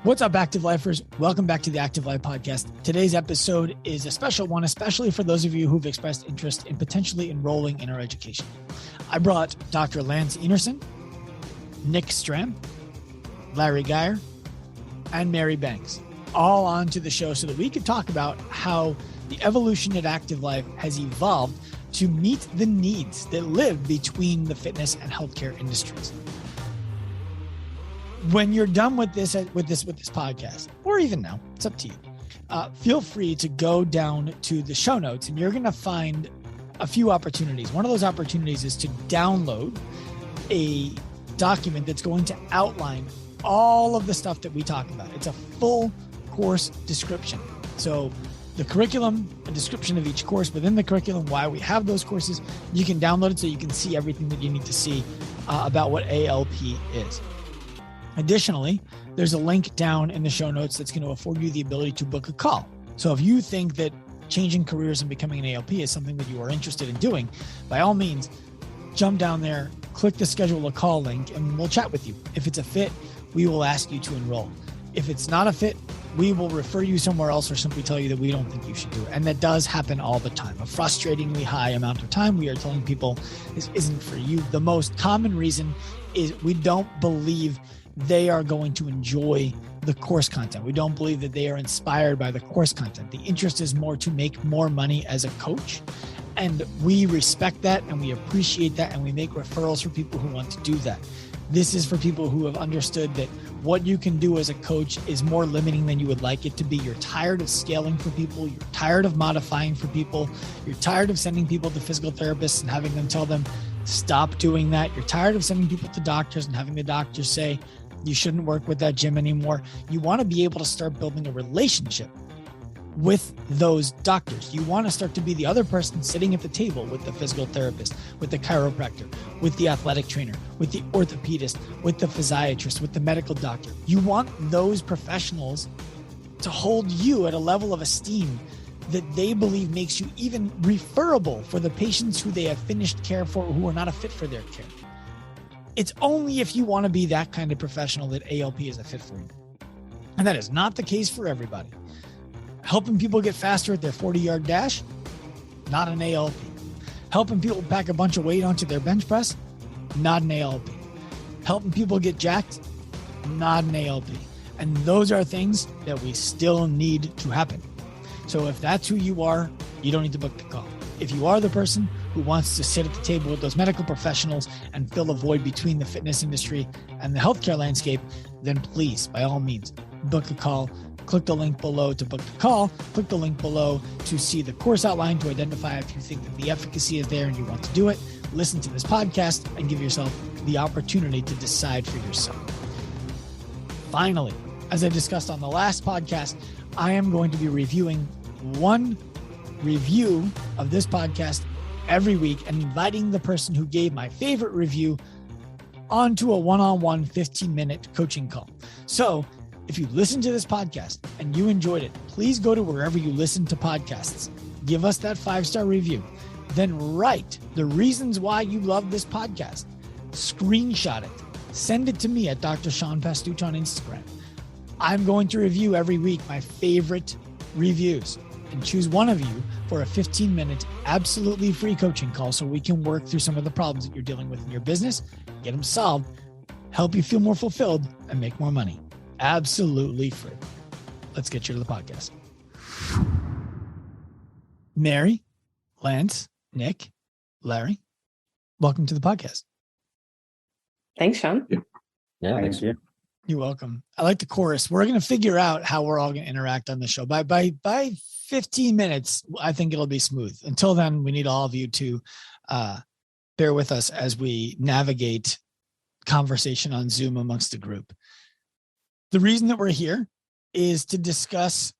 What's up, Active Lifers? Welcome back to the Active Life Podcast. Today's episode is a special one, especially for those of you who've expressed interest in potentially enrolling in our education. I brought Dr. Lance Einerson, Nick Stram, Larry Gaier, and Mary Banks all onto the show so that we could talk about how the evolution at Active Life has evolved to meet the needs that live between the fitness and healthcare industries. When you're done with this podcast, or even now, it's up to you. Feel free to go down to the show notes and you're going to find a few opportunities. One of those opportunities is to download a document that's going to outline all of the stuff that we talk about. It's a full course description. So the curriculum, a description of each course within the curriculum, why we have those courses, you can download it so you can see everything that you need to see about what ALP is. Additionally, there's a link down in the show notes that's going to afford you the ability to book a call. So if you think that changing careers and becoming an ALP is something that you are interested in doing, by all means, jump down there, click the schedule a call link, and we'll chat with you. If it's a fit, we will ask you to enroll. If it's not a fit, we will refer you somewhere else or simply tell you that we don't think you should do it. And that does happen all the time. A frustratingly high amount of time we are telling people this isn't for you. The most common reason is we don't believe they are going to enjoy the course content. We don't believe that they are inspired by the course content. The interest is more to make more money as a coach. And we respect that and we appreciate that. And we make referrals for people who want to do that. This is for people who have understood that what you can do as a coach is more limiting than you would like it to be. You're tired of scaling for people. You're tired of modifying for people. You're tired of sending people to physical therapists and having them tell them, stop doing that. You're tired of sending people to doctors and having the doctors say, you shouldn't work with that gym anymore. You want to be able to start building a relationship with those doctors. You want to start to be the other person sitting at the table with the physical therapist, with the chiropractor, with the athletic trainer, with the orthopedist, with the physiatrist, with the medical doctor. You want those professionals to hold you at a level of esteem that they believe makes you even referable for the patients who they have finished care for or who are not a fit for their care. It's only if you want to be that kind of professional that ALP is a fit for you. And that is not the case for everybody. Helping people get faster at their 40-yard dash, not an ALP. Helping people pack a bunch of weight onto their bench press, not an ALP. Helping people get jacked, not an ALP. And those are things that we still need to happen. So if that's who you are, you don't need to book the call. If you are the person who wants to sit at the table with those medical professionals and fill a void between the fitness industry and the healthcare landscape, then please, by all means, book a call. Click the link below to book the call. Click the link below to see the course outline to identify if you think that the efficacy is there and you want to do it. Listen to this podcast and give yourself the opportunity to decide for yourself. Finally, as I discussed on the last podcast, I am going to be reviewing one review of this podcast every week and inviting the person who gave my favorite review onto a one-on-one 15-minute coaching call. So if you listen to this podcast and you enjoyed it, please go to wherever you listen to podcasts. Give us that 5-star review. Then write the reasons why you love this podcast. Screenshot it. Send it to me at Dr. Sean Pastuch on Instagram. I'm going to review every week my favorite reviews and choose one of you for a 15-minute absolutely free coaching call so we can work through some of the problems that you're dealing with in your business, get them solved, help you feel more fulfilled, and make more money. Absolutely free. Let's get you to the podcast. Mary, Lance, Nick, Larry, welcome to the podcast. Thanks, Sean. Yeah, thank you. You're welcome. I like the chorus. We're going to figure out how we're all going to interact on the show. By 15 minutes, I think it'll be smooth. Until then, we need all of you to bear with us as we navigate conversation on Zoom amongst the group. The reason that we're here is to discuss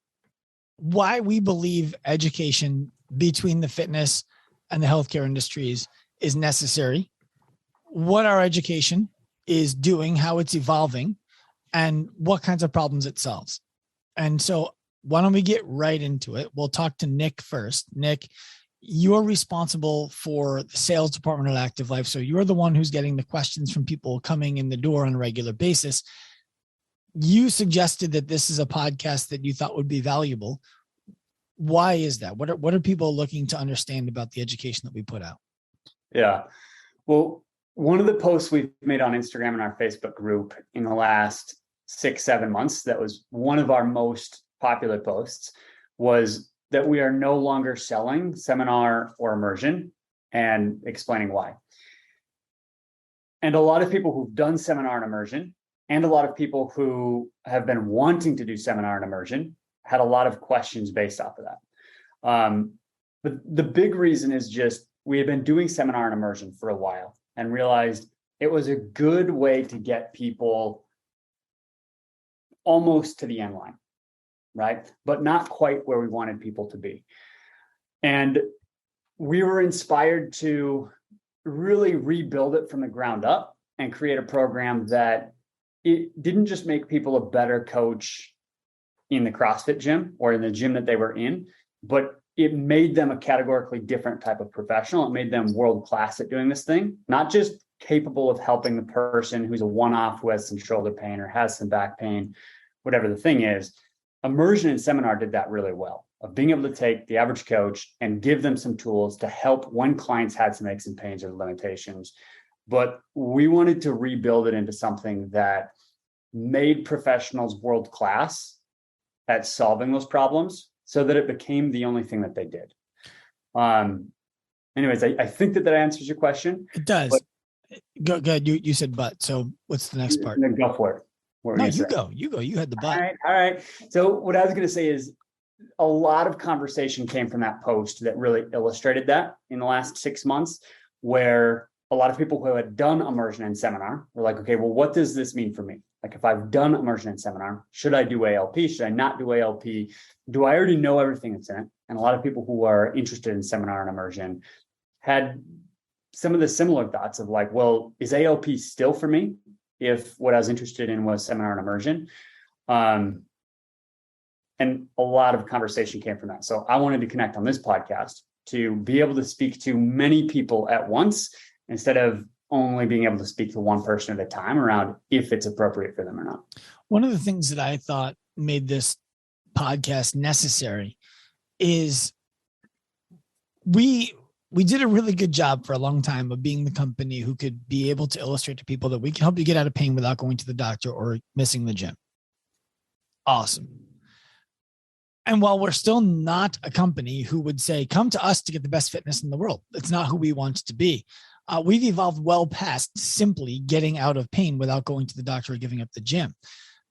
why we believe education between the fitness and the healthcare industries is necessary, what our education is doing, how it's evolving, and what kinds of problems it solves. And so why don't we get right into it? We'll talk to Nick first. Nick, you're responsible for the sales department at Active Life. So you're the one who's getting the questions from people coming in the door on a regular basis. you suggested that this is a podcast that you thought would be valuable. Why is that? What are people looking to understand about the education that we put out? Yeah. Well, one of the posts we've made on Instagram and our Facebook group in the last 6-7 months, that was one of our most popular posts, was that we are no longer selling seminar or immersion, and explaining why. And a lot of people who've done seminar and immersion, and a lot of people who have been wanting to do seminar and immersion, had a lot of questions based off of that. But the big reason is just we had been doing seminar and immersion for a while and realized it was a good way to get people almost to the end line, right? But not quite where we wanted people to be. And we were inspired to really rebuild it from the ground up and create a program that it didn't just make people a better coach in the CrossFit gym or in the gym that they were in, but it made them a categorically different type of professional. It made them world-class at doing this thing, not just capable of helping the person who's a one-off who has some shoulder pain or has some back pain, whatever the thing is. Immersion and seminar did that really well, of being able to take the average coach and give them some tools to help when clients had some aches and pains or limitations. But we wanted to rebuild it into something that made professionals world-class at solving those problems, so that it became the only thing that they did. Anyways, I think that answers your question. It does. Go ahead. You said but. So what's the next part? Go for it. No, you go. You had the but. All right. So what I was going to say is a lot of conversation came from that post that really illustrated that in the last 6 months, where a lot of people who had done immersion and seminar were like, okay, well, what does this mean for me? Like, if I've done immersion and seminar, should I do ALP? Should I not do ALP? Do I already know everything that's in it? And a lot of people who are interested in seminar and immersion had some of the similar thoughts of like, well, is ALP still for me if what I was interested in was seminar and immersion? And a lot of conversation came from that. So I wanted to connect on this podcast to be able to speak to many people at once, instead of only being able to speak to one person at a time around if it's appropriate for them or not. One of the things that I thought made this podcast necessary is we did a really good job for a long time of being the company who could be able to illustrate to people that we can help you get out of pain without going to the doctor or missing the gym. Awesome. And while we're still not a company who would say, come to us to get the best fitness in the world, it's not who we want to be. We've evolved well past simply getting out of pain without going to the doctor or giving up the gym.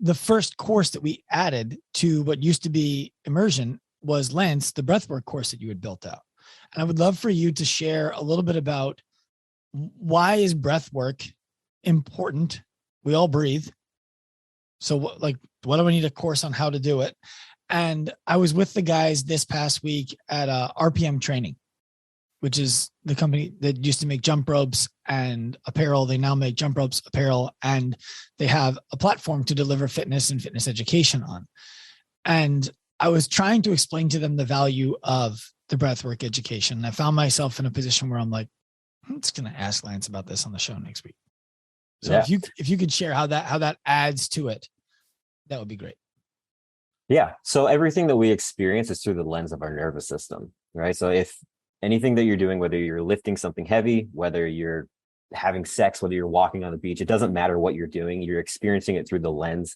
The first course that we added to what used to be immersion was Lance, the breathwork course that you had built out. And I would love for you to share a little bit about why is breathwork important? We all breathe. So what do I need a course on how to do it? And I was with the guys this past week at RPM Training, which is the company that used to make jump ropes and apparel. They now make jump ropes, apparel, and they have a platform to deliver fitness and fitness education on. And I was trying to explain to them the value of the breathwork education. And I found myself in a position where I'm like, I'm just going to ask Lance about this on the show next week. So yeah. if you could share how that adds to it, that would be great. Yeah. So everything that we experience is through the lens of our nervous system, right? So if anything that you're doing, whether you're lifting something heavy, whether you're having sex, whether you're walking on the beach, it doesn't matter what you're doing. You're experiencing it through the lens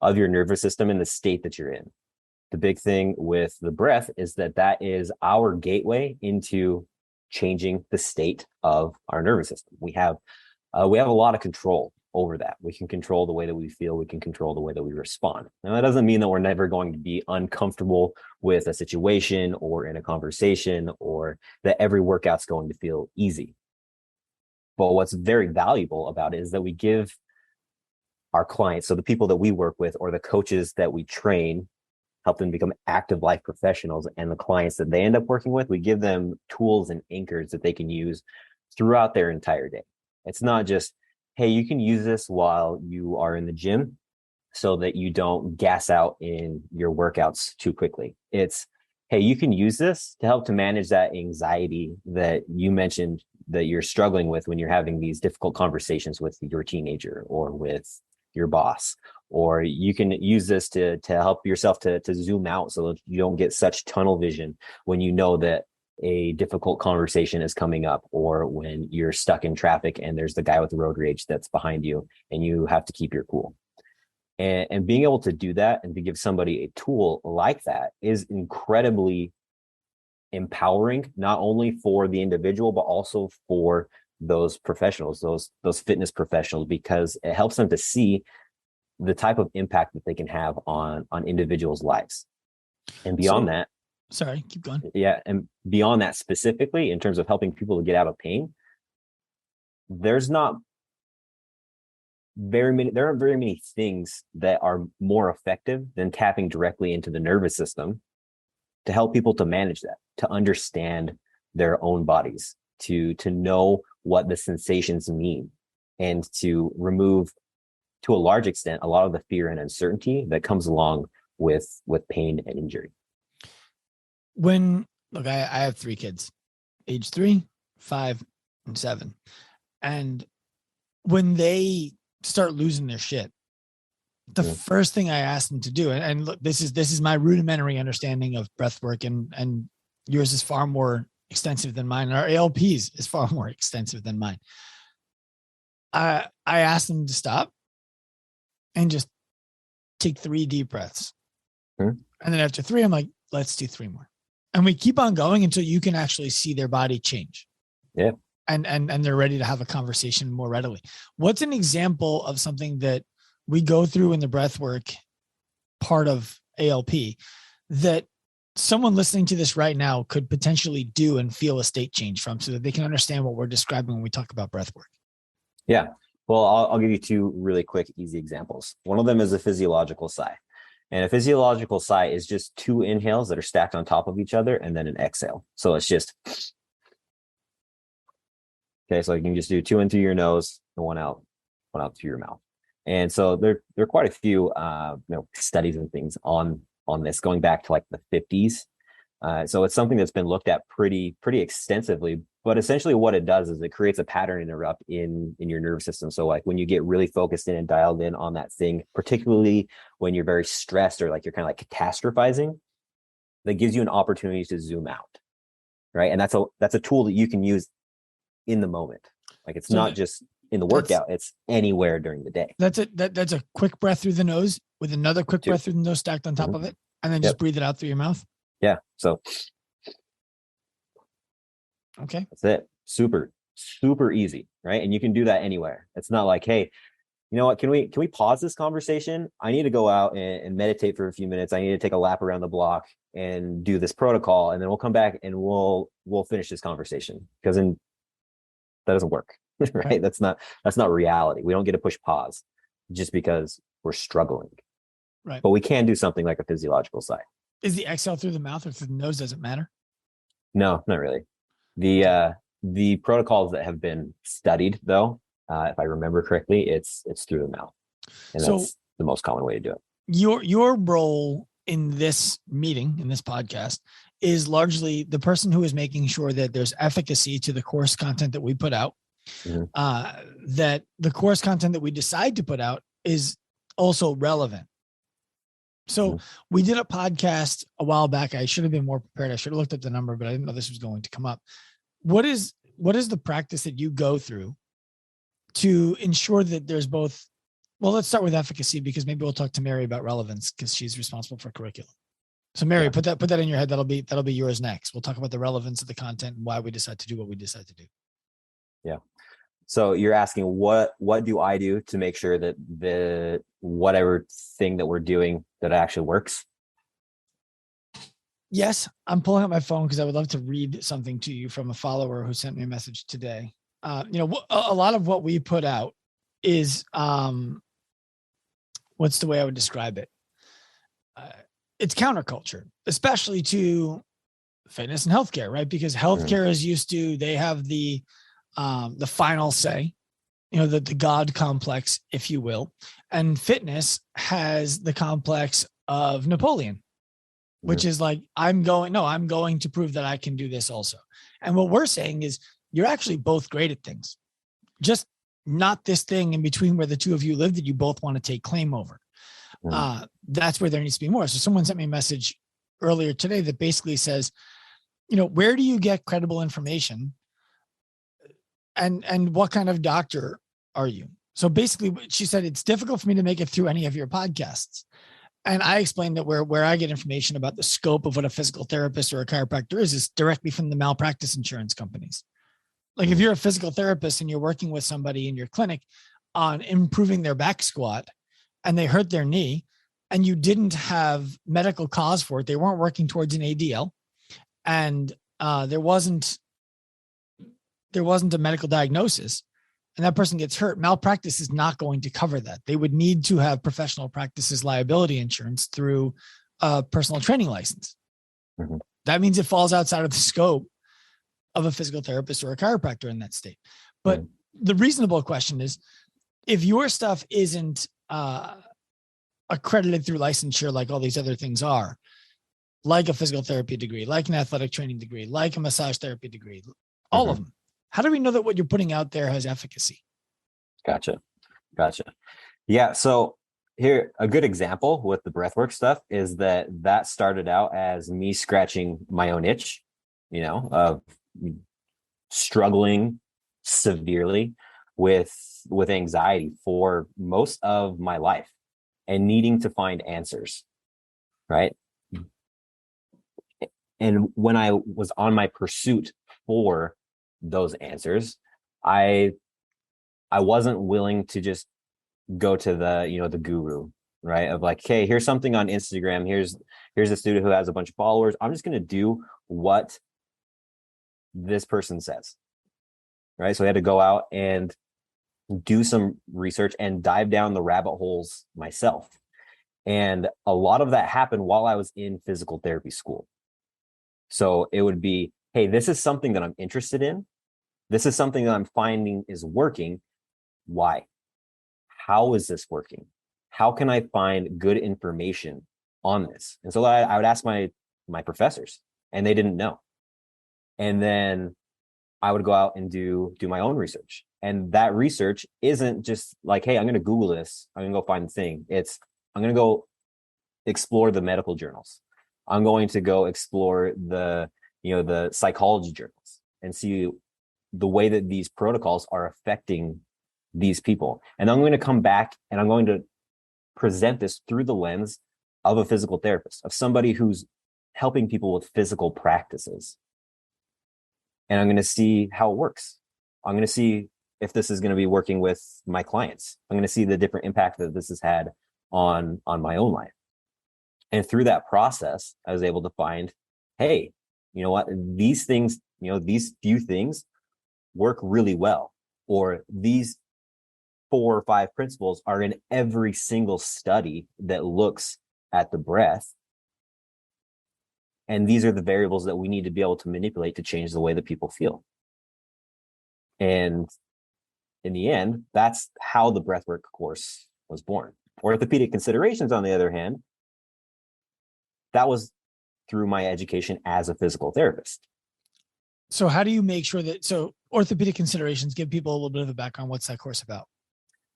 of your nervous system and the state that you're in. The big thing with the breath is that is our gateway into changing the state of our nervous system. We have a lot of control over that. We can control the way that we feel. We can control the way that we respond. Now, that doesn't mean that we're never going to be uncomfortable with a situation or in a conversation, or that every workout's going to feel easy. But what's very valuable about it is that we give our clients, so the people that we work with or the coaches that we train, help them become active life professionals, and the clients that they end up working with, we give them tools and anchors that they can use throughout their entire day. It's not just, hey, you can use this while you are in the gym so that you don't gas out in your workouts too quickly. It's, hey, you can use this to help to manage that anxiety that you mentioned that you're struggling with when you're having these difficult conversations with your teenager or with your boss, or you can use this to help yourself to zoom out so that you don't get such tunnel vision when you know that a difficult conversation is coming up, or when you're stuck in traffic and there's the guy with the road rage that's behind you and you have to keep your cool. And being able to do that and to give somebody a tool like that is incredibly empowering, not only for the individual, but also for those professionals, those fitness professionals, because it helps them to see the type of impact that they can have on individuals' lives. And beyond that, sorry, keep going. Yeah. And beyond that, specifically in terms of helping people to get out of pain, there aren't very many things that are more effective than tapping directly into the nervous system to help people to manage that, to understand their own bodies, to know what the sensations mean, and to remove, to a large extent, a lot of the fear and uncertainty that comes along with pain and injury. I have 3 kids, age 3, 5, and 7. And when they start losing their shit, the first thing I ask them to do, and look, this is my rudimentary understanding of breath work, and yours is far more extensive than mine. And our ALPs is far more extensive than mine. I ask them to stop and just take 3 deep breaths. And then after 3, I'm like, let's do 3 more. And we keep on going until you can actually see their body change. Yeah. And they're ready to have a conversation more readily. What's an example of something that we go through in the breathwork part of ALP that someone listening to this right now could potentially do and feel a state change from, so that they can understand what we're describing when we talk about breathwork? Yeah. Well, I'll give you 2 really quick, easy examples. One of them is a physiological sigh. And a physiological sigh is just 2 inhales that are stacked on top of each other and then an exhale. So it's just, okay, so you can just do 2 in through your nose and 1 out through your mouth. And so there are quite a few studies and things on this going back to like the 50s. So it's something that's been looked at pretty extensively. But essentially what it does is it creates a pattern interrupt in your nervous system. So like when you get really focused in and dialed in on that thing, particularly when you're very stressed or like you're kind of like catastrophizing, that gives you an opportunity to zoom out, right? And that's a tool that you can use in the moment. Like it's not just in the workout, it's anywhere during the day. That's a quick breath through the nose with another quick breath through the nose stacked on top of it, and then just breathe it out through your mouth. Yeah. So okay, that's it. Super easy, right? And you can do that anywhere. It's not like, hey, you know what, can we pause this conversation? I need to go out and meditate for a few minutes. I need to take a lap around the block and do this protocol, and then we'll come back and we'll finish this conversation, because that doesn't work. Right? That's not reality. We don't get to push pause just because we're struggling. Right. But we can do something like a physiological sigh. Is the exhale through the mouth or through the nose? Does it matter? No, not really. The protocols that have been studied, though, if I remember correctly, it's through the mouth, and that's the most common way to do it. Your role in this meeting, in this podcast, is largely the person who is making sure that there's efficacy to the course content that we put out. That the course content that we decide to put out is also relevant. So we did a podcast a while back. I should have been more prepared. I should have looked at the number, but I didn't know this was going to come up. What is the practice that you go through to ensure that there's both? Well, let's start with efficacy, because maybe we'll talk to Mary about relevance, because she's responsible for curriculum. So Mary, put that in your head. That'll be yours next. We'll talk about the relevance of the content and why we decide to do what we decide to do. Yeah. So you're asking what do I do to make sure that the whatever thing that we're doing that actually works? Yes, I'm pulling up my phone because I would love to read something to you from a follower who sent me a message today. A lot of what we put out is, what's the way I would describe it? It's counterculture, especially to fitness and healthcare, right? Because healthcare is used to, they have the final say, the God complex, if you will. And fitness has the complex of Napoleon, which is like, I'm going to prove that I can do this also. And what we're saying is, you're actually both great at things. Just not this thing in between where the two of you live that you both want to take claim over. That's where there needs to be more. So someone sent me a message earlier today that basically says, where do you get credible information? And what kind of doctor are you? So basically she said, it's difficult for me to make it through any of your podcasts. And I explained that where I get information about the scope of what a physical therapist or a chiropractor is directly from the malpractice insurance companies. Like if you're a physical therapist and you're working with somebody in your clinic on improving their back squat and they hurt their knee and you didn't have medical cause for it, they weren't working towards an ADL, and there wasn't a medical diagnosis, and that person gets hurt, malpractice is not going to cover that. They would need to have professional practices liability insurance through a personal training license. Mm-hmm. That means it falls outside of the scope of a physical therapist or a chiropractor in that state. But the reasonable question is, if your stuff isn't accredited through licensure like all these other things are, like a physical therapy degree, like an athletic training degree, like a massage therapy degree, all of them, how do we know that what you're putting out there has efficacy? Gotcha. Yeah. So here, a good example with the breathwork stuff is that started out as me scratching my own itch, of struggling severely with anxiety for most of my life and needing to find answers, right? And when I was on my pursuit for those answers, I wasn't willing to just go to the guru, right? Of like, hey, here's something on Instagram. Here's a student who has a bunch of followers. I'm just going to do what this person says, right? So I had to go out and do some research and dive down the rabbit holes myself. And a lot of that happened while I was in physical therapy school. So it would be, hey, this is something that I'm interested in. This is something that I'm finding is working. Why? How is this working? How can I find good information on this? And so I would ask my professors, and they didn't know. And then I would go out and do my own research. And that research isn't just like, hey, I'm going to Google this. I'm going to go find the thing. I'm going to go explore the medical journals. I'm going to go explore the psychology journals and see the way that these protocols are affecting these people. And I'm going to come back and I'm going to present this through the lens of a physical therapist, of somebody who's helping people with physical practices. And I'm going to see how it works. I'm going to see if this is going to be working with my clients. I'm going to see the different impact that this has had on my own life. And through that process, I was able to find, hey, you know what? These things, these few things work really well, or these 4 or 5 principles are in every single study that looks at the breath. And these are the variables that we need to be able to manipulate to change the way that people feel. And in the end, that's how the breathwork course was born. Orthopedic considerations, on the other hand, that was through my education as a physical therapist. So how do you make sure so orthopedic considerations, give people a little bit of a background. What's that course about?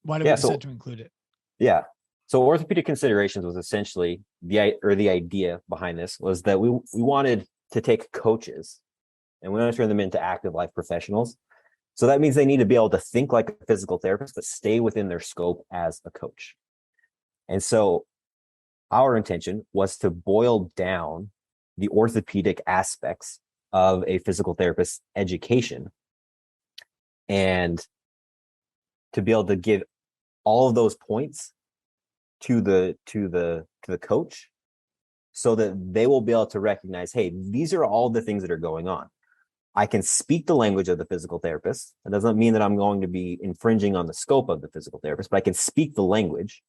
Why did we decide to include it? Yeah. So orthopedic considerations was essentially the idea behind this was that we wanted to take coaches and we want to turn them into active life professionals. So that means they need to be able to think like a physical therapist, but stay within their scope as a coach. And so our intention was to boil down the orthopedic aspects of a physical therapist's education and to be able to give all of those points to the coach so that they will be able to recognize, hey, these are all the things that are going on. I can speak the language of the physical therapist. That doesn't mean that I'm going to be infringing on the scope of the physical therapist, but I can speak the language.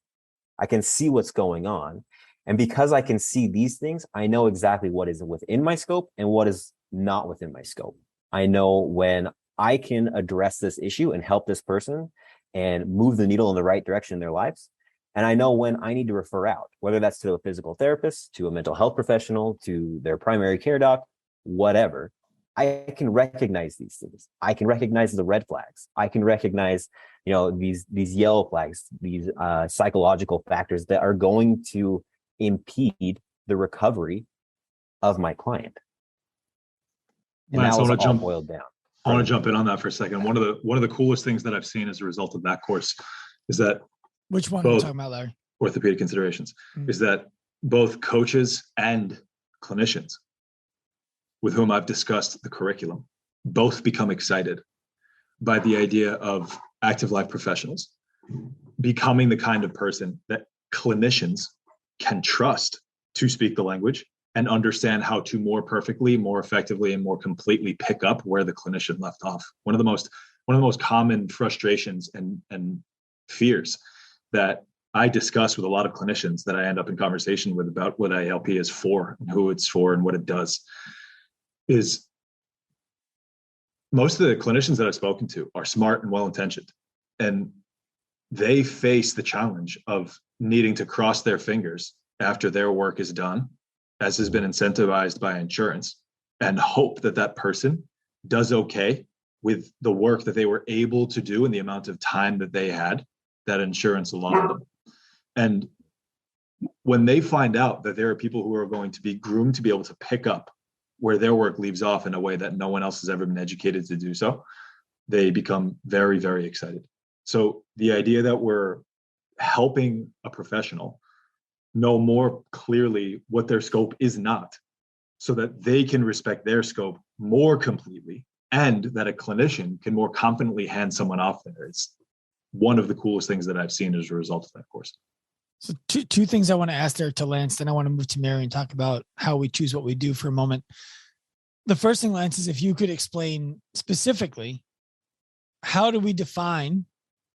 I can see what's going on. And because I can see these things, I know exactly what is within my scope and what is not within my scope. I know when I can address this issue and help this person and move the needle in the right direction in their lives. And I know when I need to refer out, whether that's to a physical therapist, to a mental health professional, to their primary care doc, whatever. I can recognize these things. I can recognize the red flags. I can recognize, these yellow flags, these psychological factors that are going to impede the recovery of my client. And Lance, that was all boiled down. I want to jump in on that for a second. One of the coolest things that I've seen as a result of that course is that which one are you talking about, Larry? Orthopedic considerations, is that both coaches and clinicians with whom I've discussed the curriculum both become excited by the idea of active life professionals becoming the kind of person that clinicians can trust to speak the language and understand how to more perfectly, more effectively, and more completely pick up where the clinician left off. One of the most common frustrations and fears that I discuss with a lot of clinicians that I end up in conversation with about what ILP is for and who it's for and what it does is most of the clinicians that I've spoken to are smart and well-intentioned, and they face the challenge of needing to cross their fingers after their work is done, as has been incentivized by insurance, and hope that that person does okay with the work that they were able to do in the amount of time that they had that insurance allotted them. And when they find out that there are people who are going to be groomed to be able to pick up where their work leaves off in a way that no one else has ever been educated to do so, they become very, very excited. So the idea that we're helping a professional know more clearly what their scope is not, so that they can respect their scope more completely, and that a clinician can more confidently hand someone off there. It's one of the coolest things that I've seen as a result of that course. So two things I want to ask there to Lance, then I want to move to Mary and talk about how we choose what we do for a moment. The first thing, Lance, is if you could explain specifically, how do we define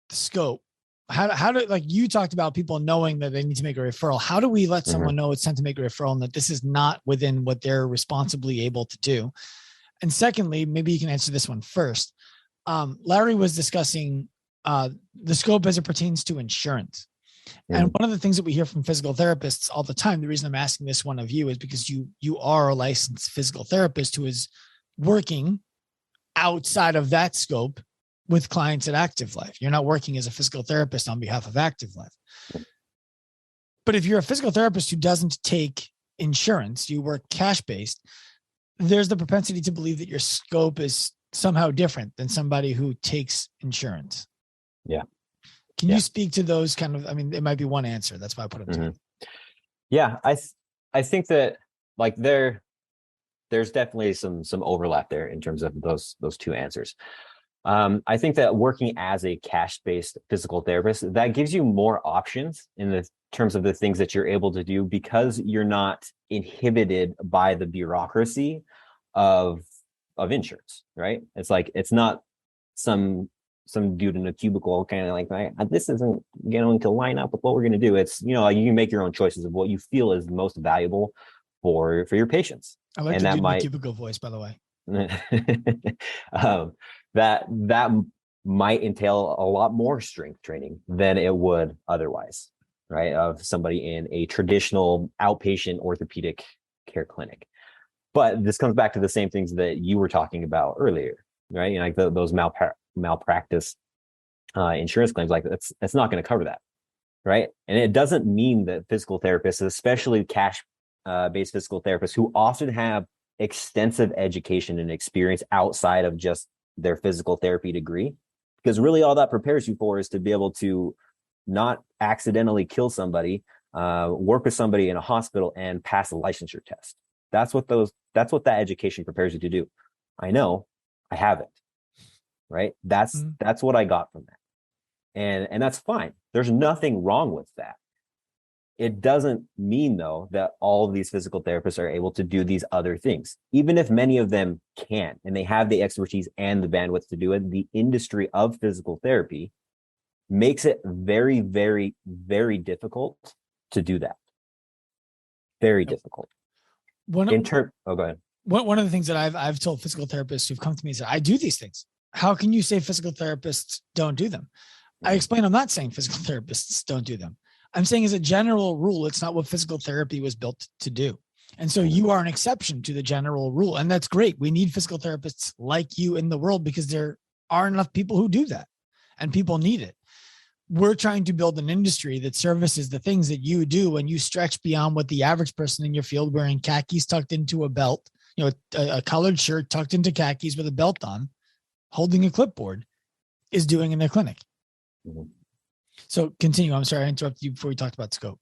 the scope? How do, like you talked about people knowing that they need to make a referral. How do we let someone know it's time to make a referral and that this is not within what they're responsibly able to do? And secondly, maybe you can answer this one first. Larry was discussing the scope as it pertains to insurance. And one of the things that we hear from physical therapists all the time, the reason I'm asking this one of you is because you are a licensed physical therapist who is working outside of that scope with clients at Active Life. You're not working as a physical therapist on behalf of Active Life. But if you're a physical therapist who doesn't take insurance, you work cash-based, there's the propensity to believe that your scope is somehow different than somebody who takes insurance. Yeah. Can you speak to those kind of, I mean, it might be one answer. That's why I put it to you. Yeah. I think that like there's definitely some overlap there in terms of those two answers. I think that working as a cash-based physical therapist, that gives you more options in the terms of the things that you're able to do, because you're not inhibited by the bureaucracy of insurance, right? It's like, it's not some dude in a cubicle kind of like, this isn't going to line up with what we're going to do. It's, you can make your own choices of what you feel is most valuable for your patients. I like and the that dude might, in the cubicle voice, by the way. that might entail a lot more strength training than it would otherwise, right? Of somebody in a traditional outpatient orthopedic care clinic. But this comes back to the same things that you were talking about earlier, right? Like those malpractice insurance claims, like that's not going to cover that, right? And it doesn't mean that physical therapists, especially cash based physical therapists, who often have extensive education and experience outside of just their physical therapy degree, because really all that prepares you for is to be able to not accidentally kill somebody, work with somebody in a hospital, and pass a licensure test. That's what that education prepares you to do. I know, I haven't, right? That's what I got from that. And that's fine. There's nothing wrong with that. It doesn't mean, though, that all of these physical therapists are able to do these other things. Even if many of them can, and they have the expertise and the bandwidth to do it, the industry of physical therapy makes it very, very, very difficult to do that. Very difficult. Go ahead. One of the things that I've told physical therapists who've come to me is that I do these things. How can you say physical therapists don't do them? I explain, I'm not saying physical therapists don't do them. I'm saying as a general rule, it's not what physical therapy was built to do. And so you are an exception to the general rule. And that's great. We need physical therapists like you in the world because there aren't enough people who do that and people need it. We're trying to build an industry that services the things that you do when you stretch beyond what the average person in your field wearing khakis tucked into a belt, a colored shirt tucked into khakis with a belt on, holding a clipboard is doing in their clinic. Mm-hmm. So continue. I'm sorry I interrupted you before we talked about scope.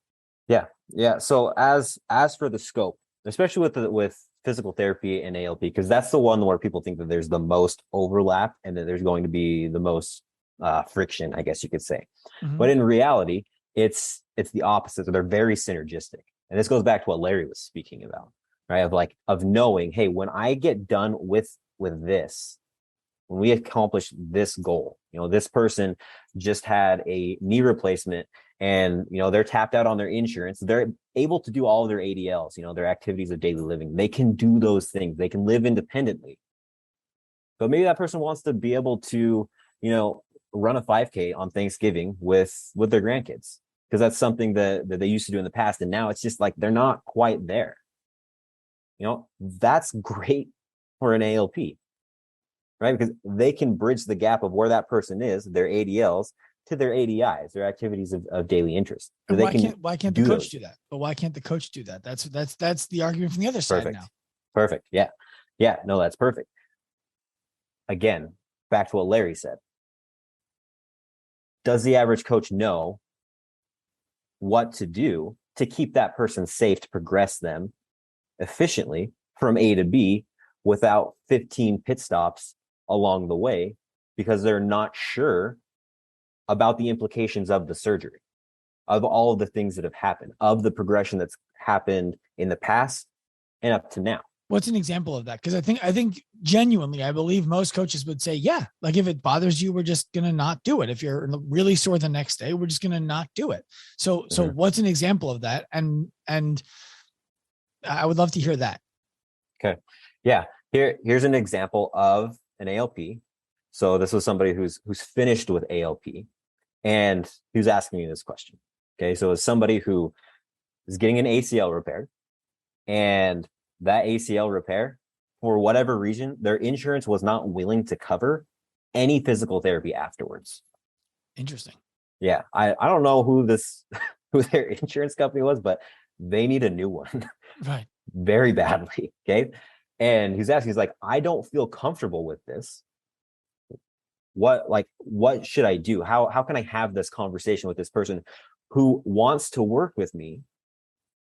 Yeah. So as for the scope, especially with physical therapy and ALP, because that's the one where people think that there's the most overlap and that there's going to be the most friction, I guess you could say. Mm-hmm. But in reality, it's the opposite. So they're very synergistic. And this goes back to what Larry was speaking about, right? Of knowing, hey, when I get done with this, when we accomplish this goal, this person just had a knee replacement and, they're tapped out on their insurance. They're able to do all of their ADLs, their activities of daily living. They can do those things. They can live independently. But maybe that person wants to be able to, run a 5K on Thanksgiving with their grandkids, because that's something that they used to do in the past. And now it's just like, they're not quite there. That's great for an ALP, right? Because they can bridge the gap of where that person is, their ADLs, to their ADIs, their activities of daily interest. So why can't the coach do that? But why can't the coach do that? That's the argument from the other side now. Perfect. Yeah. No, that's perfect. Again, back to what Larry said. Does the average coach know what to do to keep that person safe, to progress them efficiently from A to B without 15 pit stops along the way, because they're not sure about the implications of the surgery, of all of the things that have happened, of the progression that's happened in the past and up to now? What's an example of that? Because I think genuinely, I believe most coaches would say, yeah, like if it bothers you, we're just going to not do it. If you're really sore the next day, we're just going to not do it. So what's an example of that? And I would love to hear that. Okay. Yeah. Here's an example of an ALP. So this was somebody who's finished with ALP, and he was asking me this question. Okay. So it's somebody who is getting an ACL repaired, and that ACL repair, for whatever reason, their insurance was not willing to cover any physical therapy afterwards. Interesting. Yeah. I don't know who their insurance company was, but they need a new one. Right. Very badly. Okay. And he's like, I don't feel comfortable with this. What should I do? How can I have this conversation with this person who wants to work with me,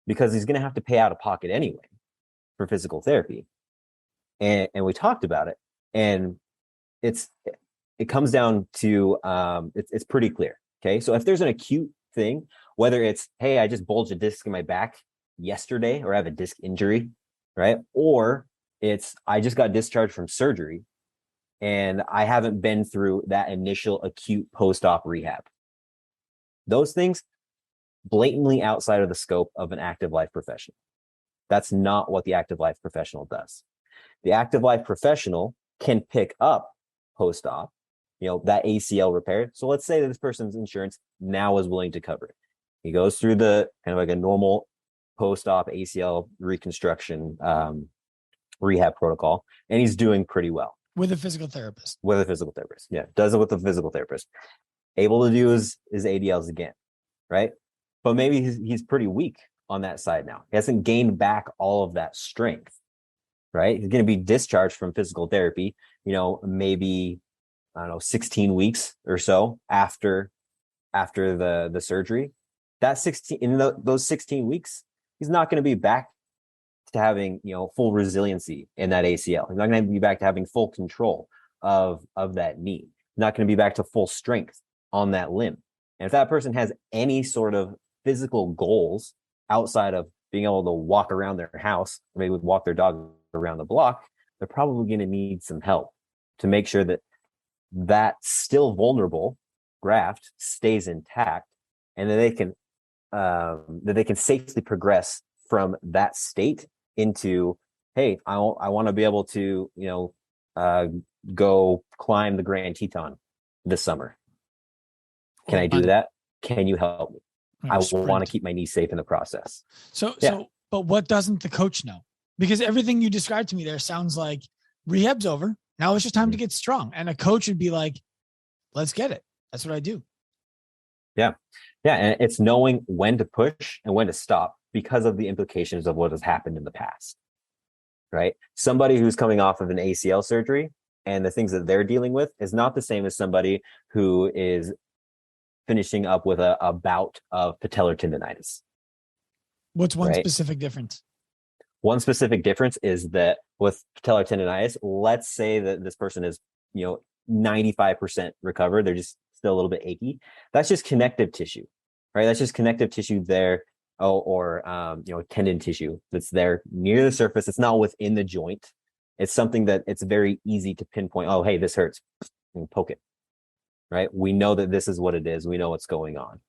because he's going to have to pay out of pocket anyway for physical therapy? And we talked about it, and it comes down to it's pretty clear. Okay. So if there's an acute thing, whether it's, hey, I just bulged a disc in my back yesterday, or I have a disc injury, right? Or it's, I just got discharged from surgery and I haven't been through that initial acute post-op rehab. Those things blatantly outside of the scope of an active life professional. That's not what the active life professional does. The active life professional can pick up post-op, that ACL repair. So let's say that this person's insurance now is willing to cover it. He goes through the kind of like a normal post-op ACL reconstruction rehab protocol, and he's doing pretty well. With a physical therapist. Yeah. Does it with a physical therapist. Able to do his ADLs again, right? But maybe he's pretty weak on that side now. He hasn't gained back all of that strength, right? He's going to be discharged from physical therapy, maybe, 16 weeks or so after the surgery. Those 16 weeks, he's not going to be back to having, full resiliency in that ACL. He's not going to be back to having full control of that knee. He's not going to be back to full strength on that limb. And if that person has any sort of physical goals outside of being able to walk around their house, or maybe walk their dog around the block, they're probably going to need some help to make sure that still vulnerable graft stays intact, and that they can safely progress from that state into, hey, I want to be able to, go climb the Grand Teton this summer. Can I do that? Can you help me? I want to keep my knee safe in the process. So but what doesn't the coach know? Because everything you described to me there sounds like rehab's over. Now it's just time to get strong. And a coach would be like, let's get it. That's what I do. Yeah. Yeah. And it's knowing when to push and when to stop because of the implications of what has happened in the past, right? Somebody who's coming off of an ACL surgery and the things that they're dealing with is not the same as somebody who is finishing up with a bout of patellar tendonitis. What's one right? specific difference? One specific difference is that with patellar tendonitis, let's say that this person is, 95% recovered. They're just still a little bit achy. That's just connective tissue, right? That's just connective tissue there, or tendon tissue that's there near the surface. It's not within the joint. It's something that it's very easy to pinpoint. Oh, hey, this hurts. And poke it, right? We know that this is what it is. We know what's going on.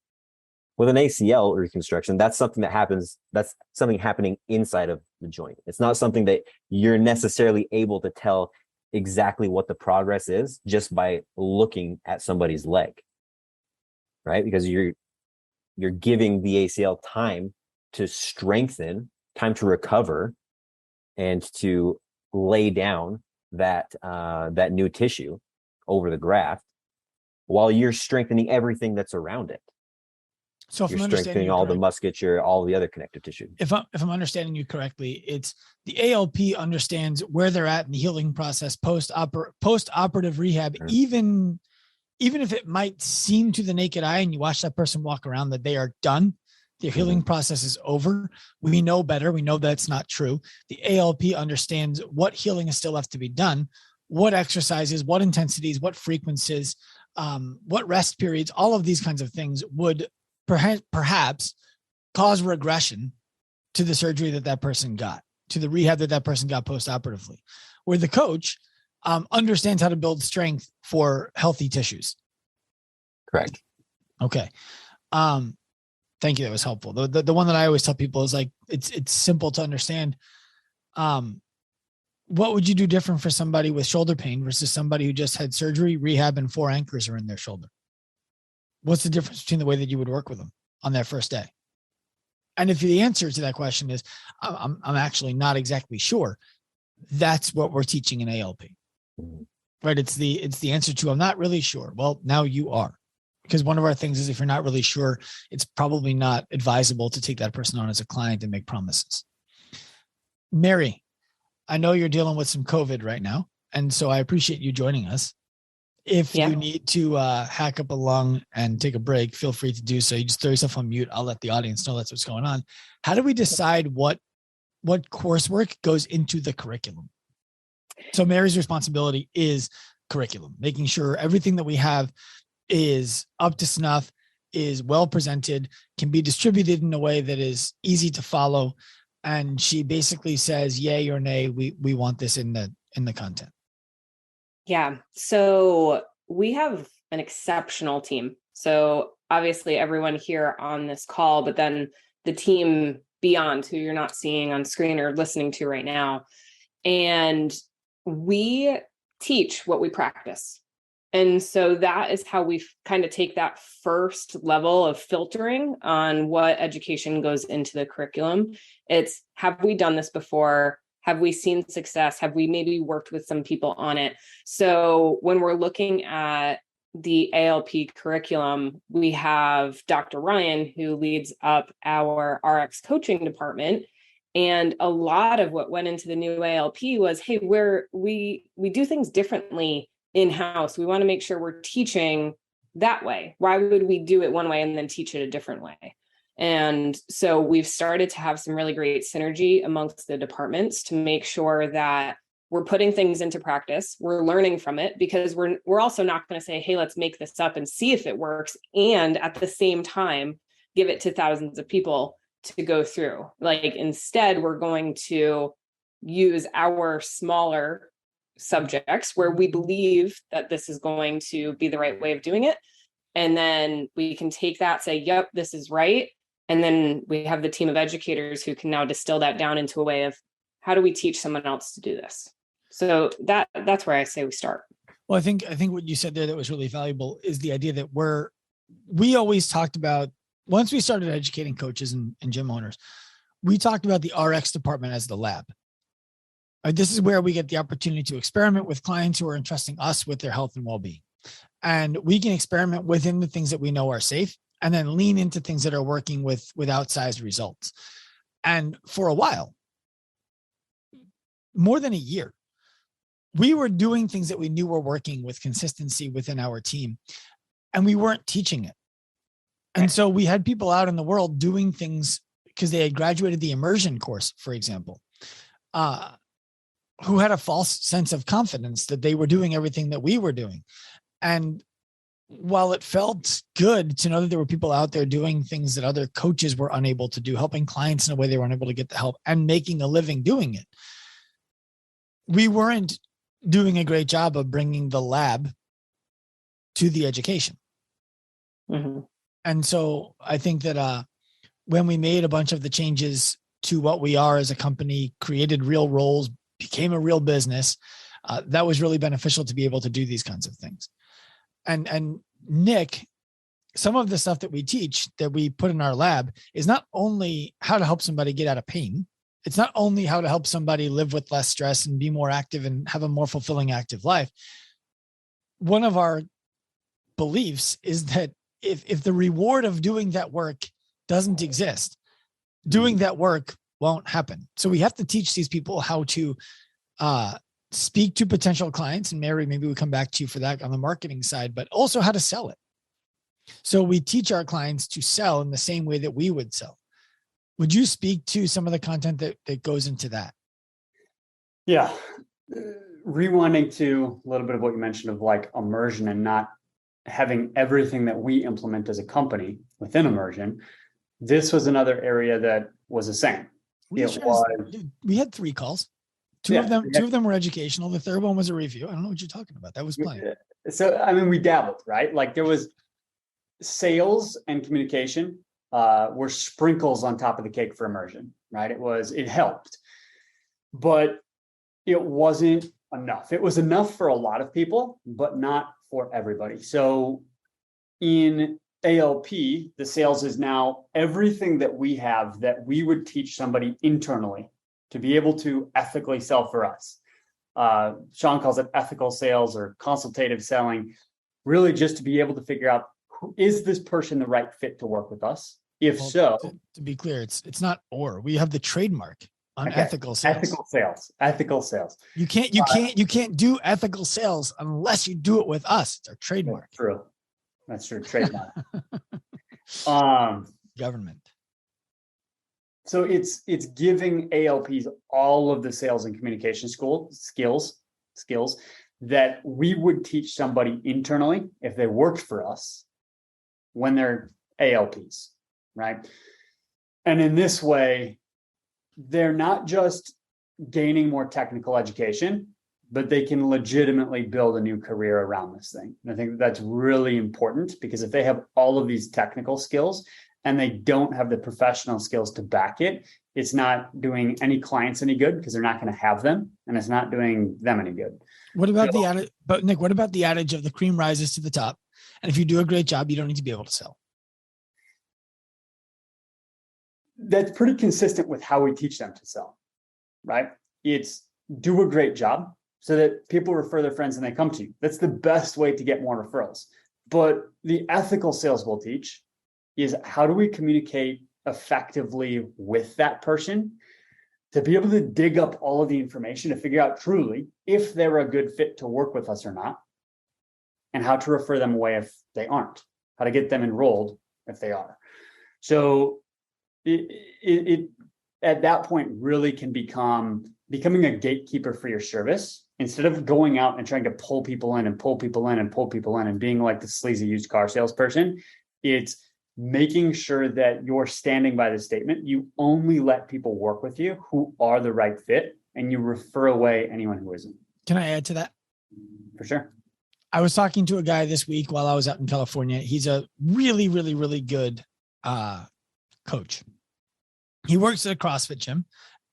With an ACL reconstruction, that's something that happens. That's something happening inside of the joint. It's not something that you're necessarily able to tell exactly what the progress is just by looking at somebody's leg, right? Because you're giving the ACL time to strengthen, time to recover, and to lay down that new tissue over the graft while you're strengthening everything that's around it. So if You're I'm understanding strengthening you all the correct- musculature, all the other connective tissue. if I'm understanding you correctly, it's the ALP understands where they're at in the healing process post-operative rehab, even if it might seem to the naked eye and you watch that person walk around that they are done, their healing process is over. We know better. We know that's not true. The ALP understands what healing is still left to be done, what exercises, what intensities, what frequencies, what rest periods, all of these kinds of things would perhaps cause regression to the surgery that person got, to the rehab that person got post-operatively, where the coach understands how to build strength for healthy tissues. Correct. Okay. Thank you. That was helpful. The one that I always tell people is like, it's simple to understand. What would you do different for somebody with shoulder pain versus somebody who just had surgery, rehab, and 4 anchors are in their shoulder? What's the difference between the way that you would work with them on their first day? And if the answer to that question is, I'm actually not exactly sure, that's what we're teaching in ALP, right? It's the answer to, I'm not really sure. Well, now you are, because one of our things is if you're not really sure, it's probably not advisable to take that person on as a client and make promises. Mary, I know you're dealing with some COVID right now, and so I appreciate you joining us. If you need to hack up a lung and take a break, feel free to do so. You just throw yourself on mute. I'll let the audience know that's what's going on. How do we decide what coursework goes into the curriculum? So Mary's responsibility is curriculum, making sure everything that we have is up to snuff, is well presented, can be distributed in a way that is easy to follow. And she basically says, yay or nay, we want this in the content. Yeah. So we have an exceptional team. So obviously everyone here on this call, but then the team beyond who you're not seeing on screen or listening to right now. And we teach what we practice. And so that is how we kind of take that first level of filtering on what education goes into the curriculum. It's, have we done this before? Have we seen success? Have we maybe worked with some people on it? So when we're looking at the ALP curriculum, we have Dr. Ryan, who leads up our RX coaching department. And a lot of what went into the new ALP was, hey, we do things differently in-house. We want to make sure we're teaching that way. Why would we do it one way and then teach it a different way? And so we've started to have some really great synergy amongst the departments to make sure that we're putting things into practice. We're learning from it, because we're also not going to say, hey, let's make this up and see if it works. And at the same time, give it to thousands of people to go through. Like, instead, we're going to use our smaller subjects where we believe that this is going to be the right way of doing it. And then we can take that, say, yep, this is right. And then we have the team of educators who can now distill that down into a way of, how do we teach someone else to do this? So that's where I say we start. Well, I think what you said there that was really valuable is the idea that we always talked about, once we started educating coaches and gym owners, we talked about the RX department as the lab. This is where we get the opportunity to experiment with clients who are entrusting us with their health and well-being. And we can experiment within the things that we know are safe and then lean into things that are working with outsized results. And for a while, more than a year, we were doing things that we knew were working with consistency within our team, and we weren't teaching it. And so we had people out in the world doing things because they had graduated the immersion course, for example, who had a false sense of confidence that they were doing everything that we were doing. And while it felt good to know that there were people out there doing things that other coaches were unable to do, helping clients in a way they weren't able to get the help and making a living doing it, we weren't doing a great job of bringing the lab to the education. Mm-hmm. And so I think that when we made a bunch of the changes to what we are as a company, created real roles, became a real business, that was really beneficial to be able to do these kinds of things. And Nick, some of the stuff that we teach, that we put in our lab, is not only how to help somebody get out of pain. It's not only how to help somebody live with less stress and be more active and have a more fulfilling, active life. One of our beliefs is that if the reward of doing that work doesn't exist, doing that work won't happen. So we have to teach these people how to speak to potential clients. And Mary, maybe we come back to you for that on the marketing side, but also how to sell it. So we teach our clients to sell in the same way that we would sell. Would you speak to some of the content that goes into that? Yeah. Rewinding to a little bit of what you mentioned of like immersion and not having everything that we implement as a company within immersion. This was another area that was the same. We had 3 calls. Two of them were educational. The third one was a review. I don't know what you're talking about. That was plenty. So, I mean, we dabbled, right? Like there was sales and communication were sprinkles on top of the cake for immersion, right? It helped, but it wasn't enough. It was enough for a lot of people, but not for everybody. So in ALP, the sales is now everything that we have that we would teach somebody internally to be able to ethically sell for us. Sean calls it ethical sales or consultative selling, really just to be able to figure out, is this person the right fit to work with us? If so, to be clear, it's not or. We have the trademark on ethical sales. Ethical sales. You can't do ethical sales unless you do it with us. It's our trademark. That's true. Trademark. Government. So it's giving ALPs all of the sales and communication skills that we would teach somebody internally if they worked for us when they're ALPs, right? And in this way, they're not just gaining more technical education, but they can legitimately build a new career around this thing. And I think that's really important, because if they have all of these technical skills and they don't have the professional skills to back it, it's not doing any clients any good, because they're not going to have them, and it's not doing them any good. What about the adage? But Nick, what about the adage of the cream rises to the top? And if you do a great job, you don't need to be able to sell. That's pretty consistent with how we teach them to sell, right? It's do a great job so that people refer their friends and they come to you. That's the best way to get more referrals. But the ethical sales we'll teach is, how do we communicate effectively with that person to be able to dig up all of the information to figure out truly if they're a good fit to work with us or not, and how to refer them away if they aren't, how to get them enrolled if they are. So it at that point really can becoming a gatekeeper for your service, instead of going out and trying to pull people in and being like the sleazy used car salesperson. It's making sure that you're standing by the statement. You only let people work with you who are the right fit, and you refer away anyone who isn't. Can I add to that? For sure. I was talking to a guy this week while I was out in California. He's a really, really, really good coach. He works at a CrossFit gym,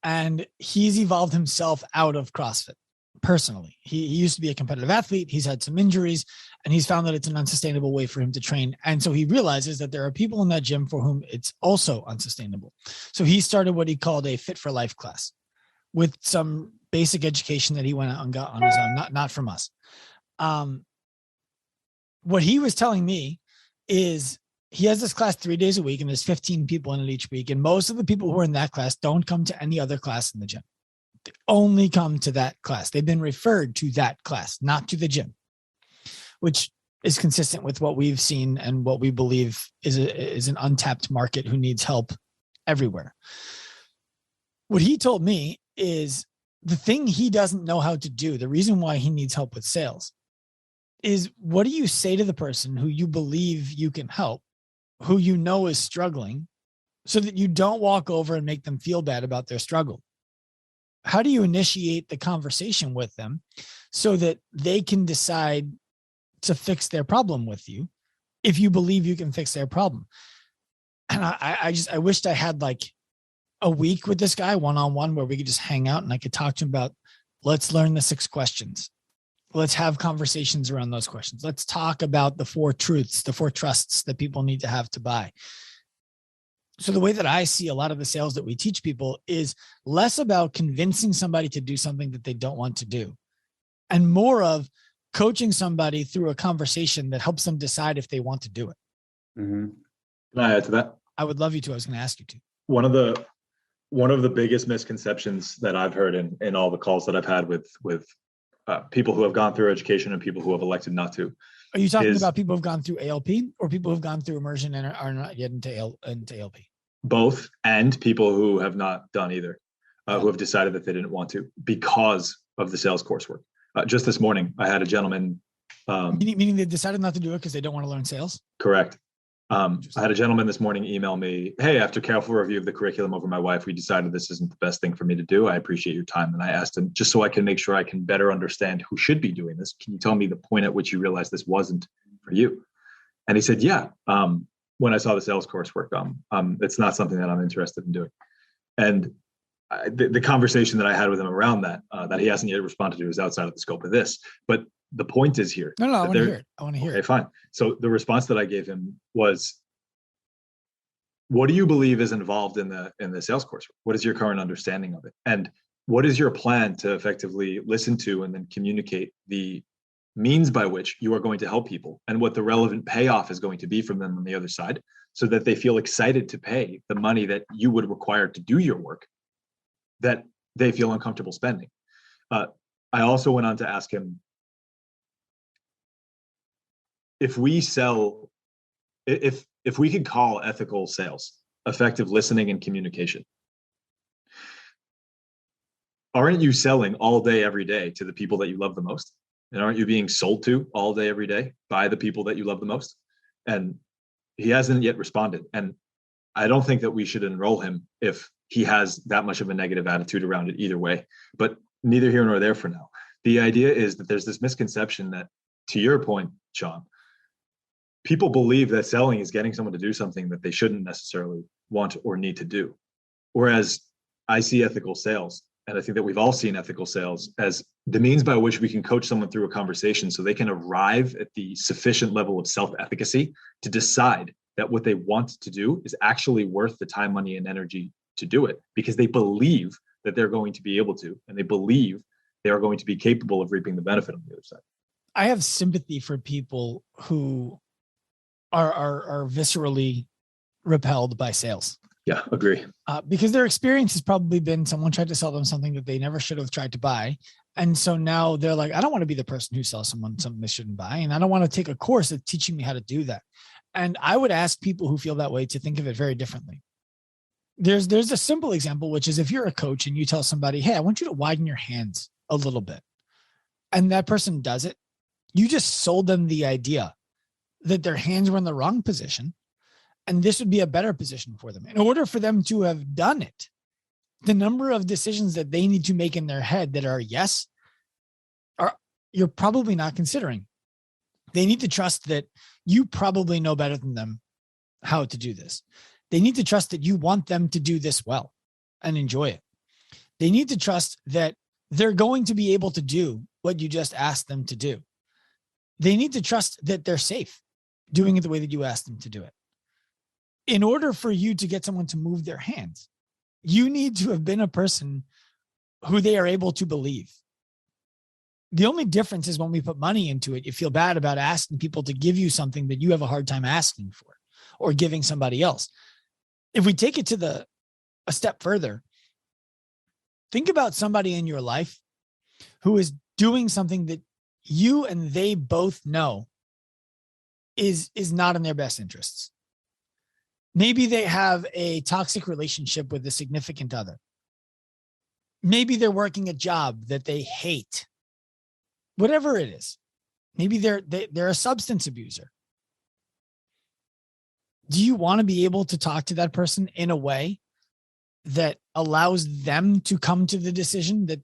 and he's evolved himself out of CrossFit, personally. He used to be a competitive athlete. He's had some injuries, and he's found that it's an unsustainable way for him to train. And so he realizes that there are people in that gym for whom it's also unsustainable. So he started what he called a Fit for Life class with some basic education that he went out and got on his own, not from us. What he was telling me is he has this class 3 days a week, and there's 15 people in it each week. And most of the people who are in that class don't come to any other class in the gym. They only come to that class. They've been referred to that class, not to the gym, which is consistent with what we've seen and what we believe is an untapped market who needs help everywhere. What he told me is the thing he doesn't know how to do, the reason why he needs help with sales, is what do you say to the person who you believe you can help, who you know is struggling, so that you don't walk over and make them feel bad about their struggle? How do you initiate the conversation with them so that they can decide to fix their problem with you if you believe you can fix their problem? And I wished I had like a week with this guy one-on-one where we could just hang out and I could talk to him about, let's learn the 6 questions. Let's have conversations around those questions. Let's talk about the 4 truths, the 4 trusts that people need to have to buy. So the way that I see a lot of the sales that we teach people is less about convincing somebody to do something that they don't want to do, and more of coaching somebody through a conversation that helps them decide if they want to do it. Mm-hmm. Can I add to that? I would love you to. I was going to ask you to. One of the biggest misconceptions that I've heard in all the calls that I've had with people who have gone through education and people who have elected not to. Are you talking about people who've gone through ALP or people who've gone through immersion and are not yet into ALP? Both, and people who have not done either, who have decided that they didn't want to because of the sales coursework. Just this morning, I had a gentleman. Meaning they decided not to do it because they don't want to learn sales? Correct. I had a gentleman this morning email me, hey, after careful review of the curriculum over my wife, we decided this isn't the best thing for me to do. I appreciate your time. And I asked him, just so I can make sure I can better understand who should be doing this, can you tell me the point at which you realized this wasn't for you? And he said, yeah, when I saw the sales coursework, it's not something that I'm interested in doing. And the conversation that I had with him around that he hasn't yet responded to is outside of the scope of this. But the point is here. No, I want to hear it. I want to hear it. Okay, fine. So the response that I gave him was, what do you believe is involved in the sales course? What is your current understanding of it? And what is your plan to effectively listen to and then communicate the means by which you are going to help people and what the relevant payoff is going to be from them on the other side, so that they feel excited to pay the money that you would require to do your work that they feel uncomfortable spending. I also went on to ask him, if we could call ethical sales effective listening and communication, aren't you selling all day, every day to the people that you love the most? And aren't you being sold to all day, every day by the people that you love the most? And he hasn't yet responded. And I don't think that we should enroll him if he has that much of a negative attitude around it either way, but neither here nor there for now. The idea is that there's this misconception that, to your point, Sean, people believe that selling is getting someone to do something that they shouldn't necessarily want or need to do. Whereas I see ethical sales, and I think that we've all seen ethical sales as the means by which we can coach someone through a conversation so they can arrive at the sufficient level of self-efficacy to decide that what they want to do is actually worth the time, money, and energy to do it, because they believe that they're going to be able to, and they believe they are going to be capable of reaping the benefit on the other side. I have sympathy for people who are viscerally repelled by sales. Yeah, agree. Because their experience has probably been someone tried to sell them something that they never should have tried to buy. And so now they're like, I don't want to be the person who sells someone something they shouldn't buy. And I don't want to take a course that's teaching me how to do that. And I would ask people who feel that way to think of it very differently. There's a simple example, which is if you're a coach and you tell somebody, hey, I want you to widen your hands a little bit, and that person does it, you just sold them the idea that their hands were in the wrong position, and this would be a better position for them. In order for them to have done it, the number of decisions that they need to make in their head that are yes, you're probably not considering. They need to trust that you probably know better than them how to do this. They need to trust that you want them to do this well and enjoy it. They need to trust that they're going to be able to do what you just asked them to do. They need to trust that they're safe doing it the way that you asked them to do it. In order for you to get someone to move their hands, you need to have been a person who they are able to believe. The only difference is when we put money into it, you feel bad about asking people to give you something that you have a hard time asking for or giving somebody else. If we take it to a step further, think about somebody in your life who is doing something that you and they both know is not in their best interests. Maybe they have a toxic relationship with a significant other. Maybe they're working a job that they hate. Whatever it is. Maybe they're a substance abuser. Do you want to be able to talk to that person in a way that allows them to come to the decision that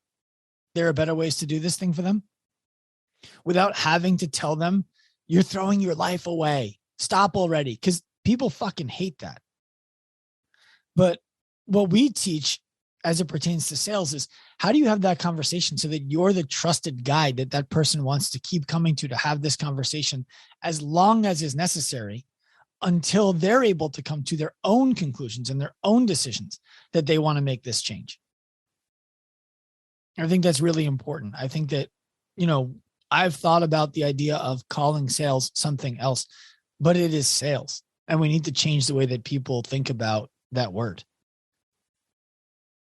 there are better ways to do this thing for them without having to tell them you're throwing your life away? Stop already. Because people fucking hate that. But what we teach as it pertains to sales is how do you have that conversation so that you're the trusted guide that that person wants to keep coming to have this conversation as long as is necessary until they're able to come to their own conclusions and their own decisions that they want to make this change. I think that's really important. I think that, I've thought about the idea of calling sales something else, but it is sales. And we need to change the way that people think about that word.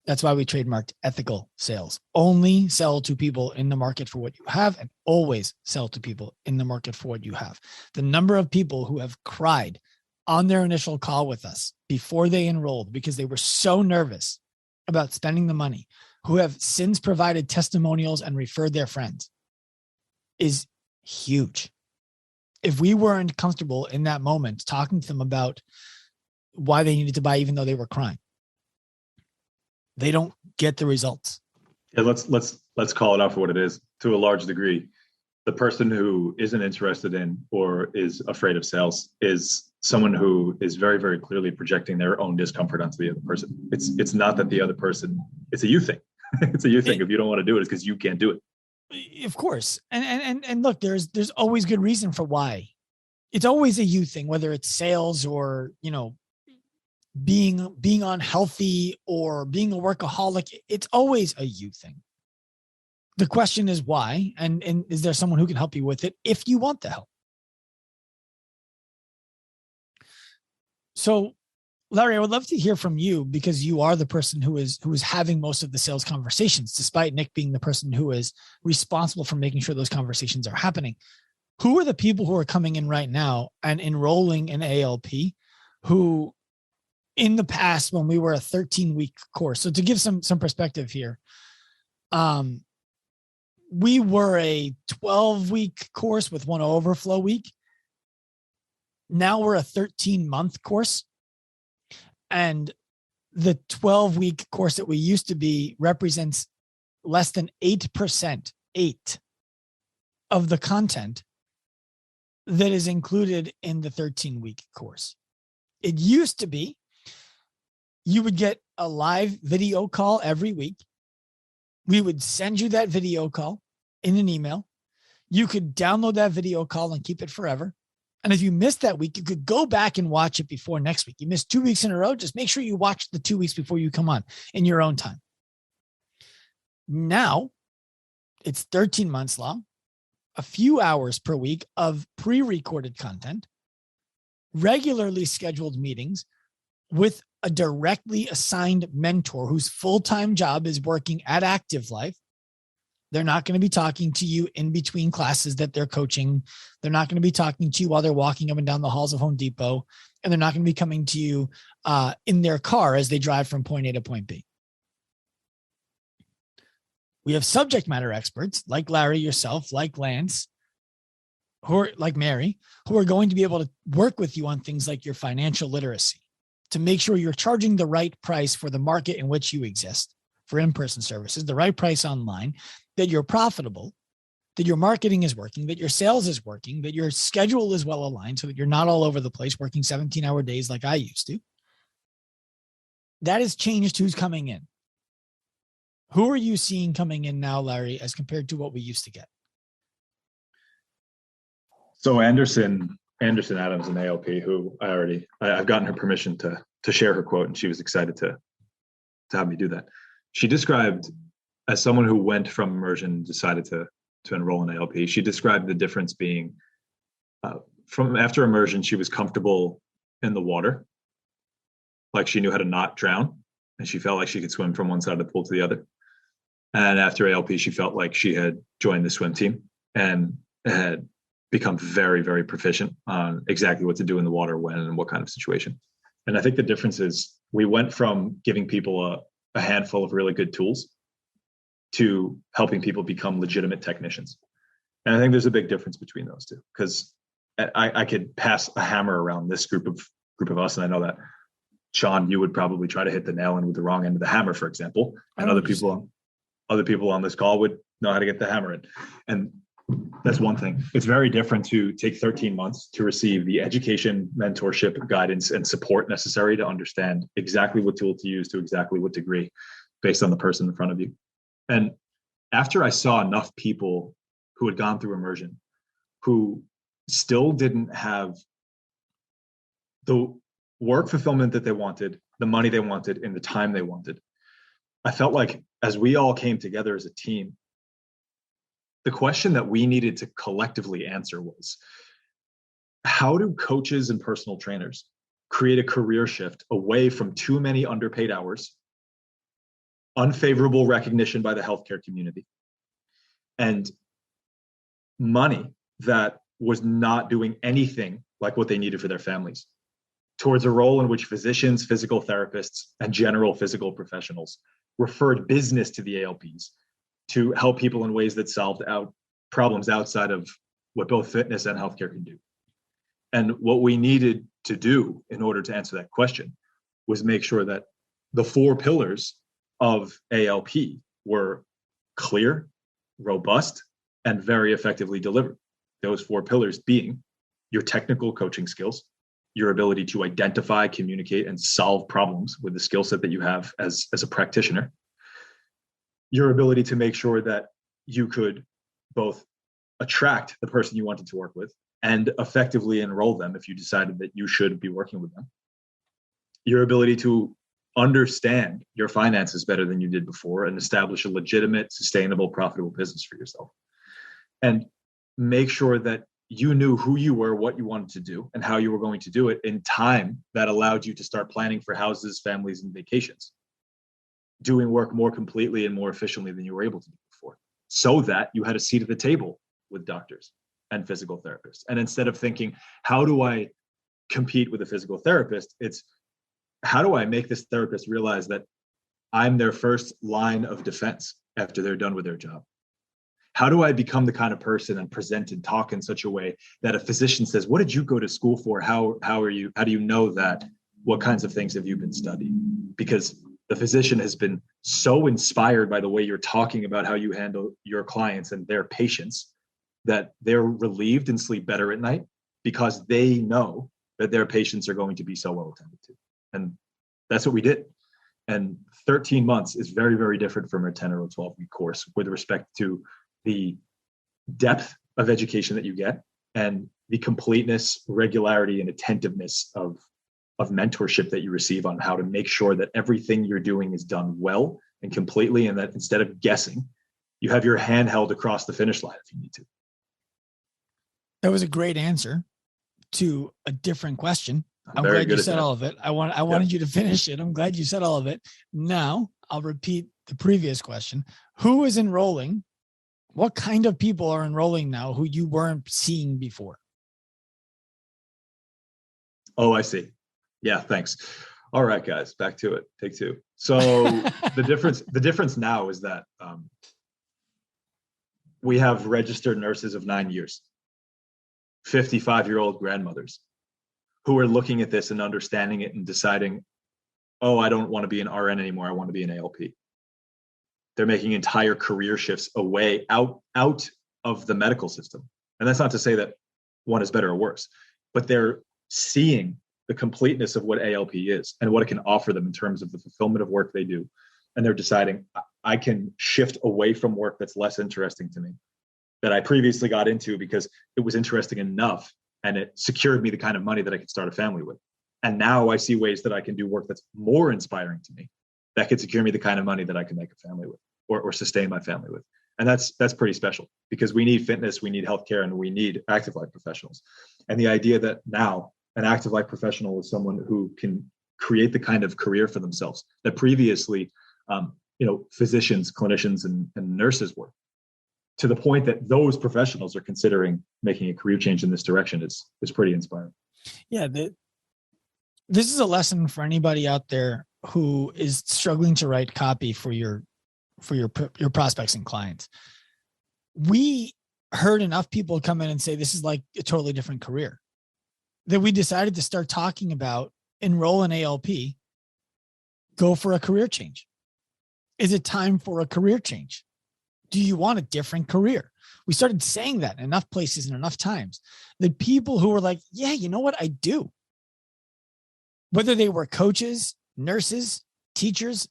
That's why we trademarked ethical sales. Only sell to people in the market for what you have and always sell to people in the market for what you have. The number of people who have cried on their initial call with us before they enrolled because they were so nervous about spending the money, who have since provided testimonials and referred their friends, is huge. If we weren't comfortable in that moment talking to them about why they needed to buy even though they were crying, they don't get the results. Yeah, let's call it out for what it is. To a large degree, the person who isn't interested in or is afraid of sales is someone who is very, very clearly projecting their own discomfort onto the other person. It's not that the other person, it's a you thing. It's a you thing. If you don't want to do it, it's because you can't do it. Of course. And look, there's always good reason for why. It's always a you thing, whether it's sales or, being unhealthy or being a workaholic. It's always a you thing. The question is why, and is there someone who can help you with it if you want the help? So, Larry, I would love to hear from you because you are the person who is having most of the sales conversations, despite Nick being the person who is responsible for making sure those conversations are happening. Who are the people who are coming in right now and enrolling in ALP who in the past when we were a 13-week course? So to give some perspective here, we were a 12-week course with one overflow week. Now we're a 13-month course. And the 12-week course that we used to be represents less than 8% of the content that is included in the 13-week course. It used to be you would get a live video call every week. We would send you that video call in an email. You could download that video call and keep it forever. And if you missed that week, you could go back and watch it before next week. You missed 2 weeks in a row, just make sure you watch the 2 weeks before you come on in your own time. Now, it's 13 months long, a few hours per week of pre-recorded content, regularly scheduled meetings with a directly assigned mentor whose full-time job is working at Active Life. They're not going to be talking to you in between classes that they're coaching. They're not going to be talking to you while they're walking up and down the halls of Home Depot. And they're not going to be coming to you in their car as they drive from point A to point B. We have subject matter experts like Larry, yourself, like Lance, who are like Mary, who are going to be able to work with you on things like your financial literacy to make sure you're charging the right price for the market in which you exist for in-person services, the right price online, that you're profitable, that your marketing is working, that your sales is working, that your schedule is well aligned so that you're not all over the place working 17-hour days like I used to. That has changed who's coming in. Who are you seeing coming in now, Larry, as compared to what we used to get? So Anderson Adams, an ALP, who I've gotten her permission to share her quote, and she was excited to have me do that. She described, as someone who went from immersion and decided to enroll in ALP, she described the difference being from after immersion, she was comfortable in the water, like she knew how to not drown, and she felt like she could swim from one side of the pool to the other. And after ALP, she felt like she had joined the swim team and had become very, very proficient on exactly what to do in the water, when, and what kind of situation. And I think the difference is we went from giving people a handful of really good tools to helping people become legitimate technicians. And I think there's a big difference between those two, because I could pass a hammer around this group of us, and I know that Sean, you would probably try to hit the nail in with the wrong end of the hammer, for example, and other people on this call would know how to get the hammer in. And that's one thing. It's very different to take 13 months to receive the education, mentorship, guidance, and support necessary to understand exactly what tool to use to exactly what degree based on the person in front of you. And after I saw enough people who had gone through immersion who still didn't have the work fulfillment that they wanted, the money they wanted, and the time they wanted, I felt like as we all came together as a team, the question that we needed to collectively answer was, how do coaches and personal trainers create a career shift away from too many underpaid hours, unfavorable recognition by the healthcare community, and money that was not doing anything like what they needed for their families, towards a role in which physicians, physical therapists, and general physical professionals referred business to the ALPs to help people in ways that solved out problems outside of what both fitness and healthcare can do. And what we needed to do in order to answer that question was make sure that the 4 pillars of ALP were clear, robust, and very effectively delivered. Those 4 pillars being your technical coaching skills, your ability to identify, communicate, and solve problems with the skill set that you have as a practitioner, your ability to make sure that you could both attract the person you wanted to work with and effectively enroll them if you decided that you should be working with them, your ability to understand your finances better than you did before and establish a legitimate, sustainable, profitable business for yourself, and make sure that you knew who you were, what you wanted to do, and how you were going to do it in time that allowed you to start planning for houses, families, and vacations, doing work more completely and more efficiently than you were able to do before, so that you had a seat at the table with doctors and physical therapists. And instead of thinking, how do I compete with a physical therapist, it's how do I make this therapist realize that I'm their first line of defense after they're done with their job? How do I become the kind of person and present and talk in such a way that a physician says, what did you go to school for? How do you know that? What kinds of things have you been studying? Because the physician has been so inspired by the way you're talking about how you handle your clients and their patients that they're relieved and sleep better at night because they know that their patients are going to be so well attended to. And that's what we did. And 13 months is very, very different from a 10 or a 12-week course with respect to the depth of education that you get and the completeness, regularity, and attentiveness of mentorship that you receive on how to make sure that everything you're doing is done well and completely, and that instead of guessing, you have your hand held across the finish line if you need to. That was a great answer to a different question. I'm Very glad you good said at that. all of it. I wanted you to finish it. I'm glad you said all of it. Now I'll repeat the previous question. Who is enrolling? What kind of people are enrolling now who you weren't seeing before? Oh, I see. Yeah, thanks. All right, guys, back to it. Take 2. So the difference now is that we have registered nurses of 9 years, 55-year-old grandmothers who are looking at this and understanding it and deciding, oh, I don't want to be an RN anymore. I want to be an ALP. They're making entire career shifts away out of the medical system. And that's not to say that one is better or worse, but they're seeing the completeness of what ALP is and what it can offer them in terms of the fulfillment of work they do. And they're deciding, I can shift away from work that's less interesting to me, that I previously got into because it was interesting enough and it secured me the kind of money that I could start a family with. And now I see ways that I can do work that's more inspiring to me, that could secure me the kind of money that I can make a family with, or sustain my family with. And that's pretty special, because we need fitness, we need healthcare, and we need active life professionals. And the idea that now an active life professional is someone who can create the kind of career for themselves that previously, physicians, clinicians, and nurses were, to the point that those professionals are considering making a career change in this direction, is pretty inspiring. Yeah, this is a lesson for anybody out there who is struggling to write copy for your prospects and clients. We heard enough people come in and say this is like a totally different career, that we decided to start talking about enroll in ALP, go for a career change. Is it time for a career change? Do you want a different career? We started saying that in enough places and enough times that people who were like, yeah, you know what, I do. Whether they were coaches, nurses, teachers,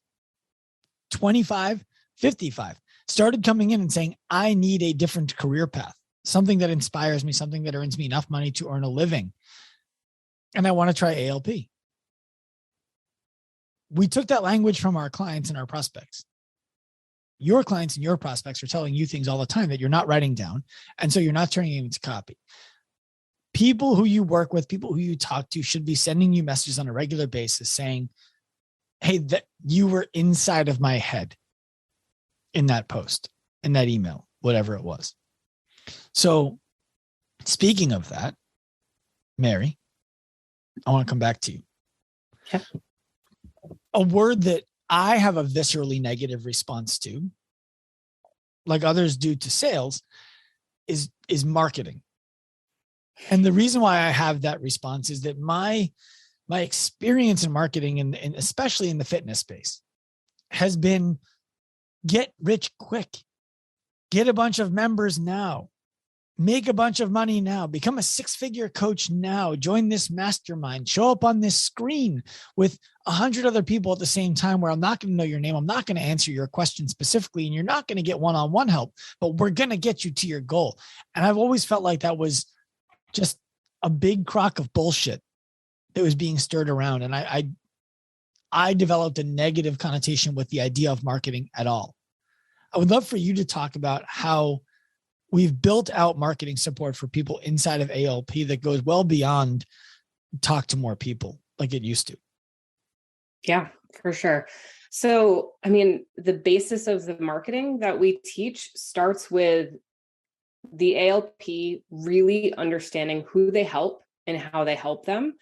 25, 55, started coming in and saying, I need a different career path, something that inspires me, something that earns me enough money to earn a living. And I want to try ALP. We took that language from our clients and our prospects. Your clients and your prospects are telling you things all the time that you're not writing down. And so you're not turning it into copy. People who you work with, people who you talk to, should be sending you messages on a regular basis saying, hey, that you were inside of my head in that post, in that email, whatever it was. So speaking of that, Mary, I want to come back to you. Okay. A word that I have a viscerally negative response to, like others do to sales, is marketing. And the reason why I have that response is that my experience in marketing, and especially in the fitness space, has been get rich quick, get a bunch of members now, make a bunch of money now, become a 6-figure coach now, join this mastermind, show up on this screen with 100 other people at the same time, where I'm not going to know your name. I'm not going to answer your question specifically, and you're not going to get one-on-one help, but we're going to get you to your goal. And I've always felt like that was just a big crock of bullshit that was being stirred around. And I developed a negative connotation with the idea of marketing at all. I would love for you to talk about how we've built out marketing support for people inside of ALP that goes well beyond talk to more people like it used to. Yeah, for sure. So, I mean, the basis of the marketing that we teach starts with the ALP really understanding who they help and how they help them,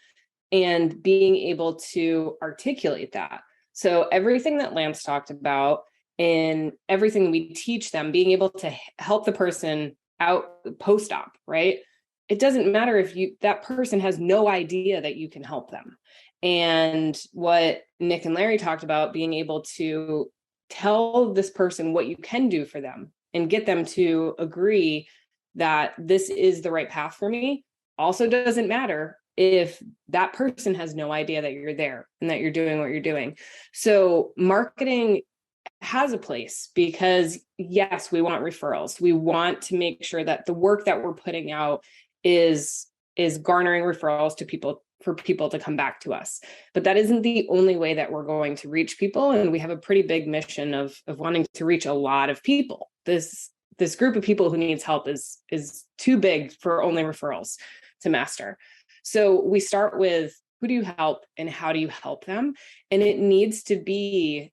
and being able to articulate that. So everything that Lance talked about and everything we teach them, being able to help the person out post-op, right? It doesn't matter if that person has no idea that you can help them. And what Nick and Larry talked about, being able to tell this person what you can do for them and get them to agree that this is the right path for me, also doesn't matter if that person has no idea that you're there and that you're doing what you're doing. So marketing has a place, because yes, we want referrals. We want to make sure that the work that we're putting out is garnering referrals to people, for people to come back to us. But that isn't the only way that we're going to reach people. And we have a pretty big mission of wanting to reach a lot of people. This group of people who needs help is too big for only referrals to master. So we start with, who do you help and how do you help them? And it needs to be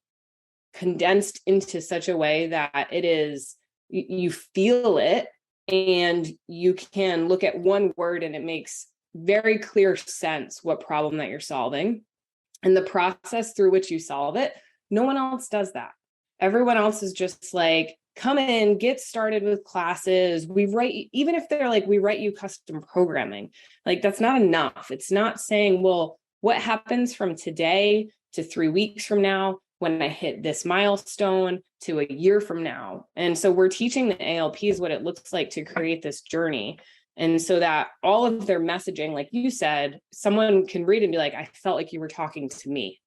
condensed into such a way that it is, you feel it, and you can look at one word and it makes very clear sense what problem that you're solving and the process through which you solve it. No one else does that. Everyone else is just like, come in, get started with classes. Even if they're like, we write you custom programming, like that's not enough. It's not saying, well, what happens from today to 3 weeks from now, when I hit this milestone, to a year from now. And so we're teaching the ALPs what it looks like to create this journey. And so that all of their messaging, like you said, someone can read and be like, I felt like you were talking to me.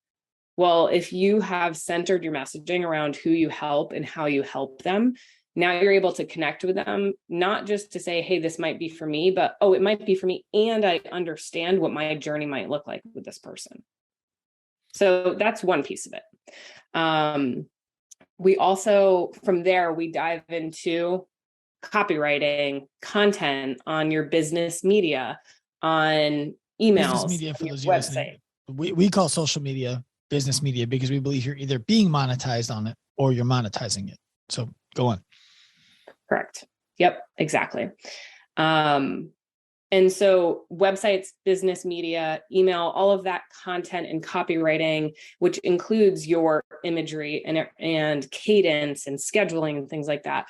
Well, if you have centered your messaging around who you help and how you help them, now you're able to connect with them, not just to say, hey, this might be for me, but, oh, it might be for me. And I understand what my journey might look like with this person. So that's one piece of it. We also, from there, we dive into copywriting, content on your business media, on emails, Business media for on your those of you listening. website. We call social media business media because we believe you're either being monetized on it or you're monetizing it. So go on. Correct. Yep, exactly. And so websites, business media, email, all of that content and copywriting, which includes your imagery and cadence and scheduling and things like that.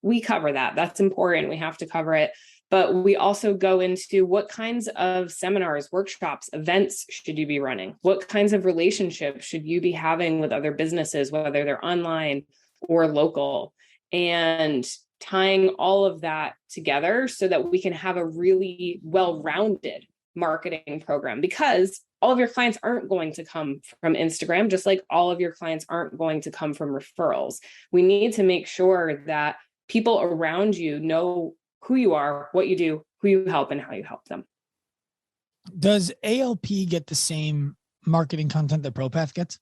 We cover that. That's important. We have to cover it. But we also go into what kinds of seminars, workshops, events should you be running? What kinds of relationships should you be having with other businesses, whether they're online or local? And tying all of that together so that we can have a really well-rounded marketing program, because all of your clients aren't going to come from Instagram, just like all of your clients aren't going to come from referrals. We need to make sure that people around you know who you are, what you do, who you help, and how you help them. Does ALP get the same marketing content that ProPath gets?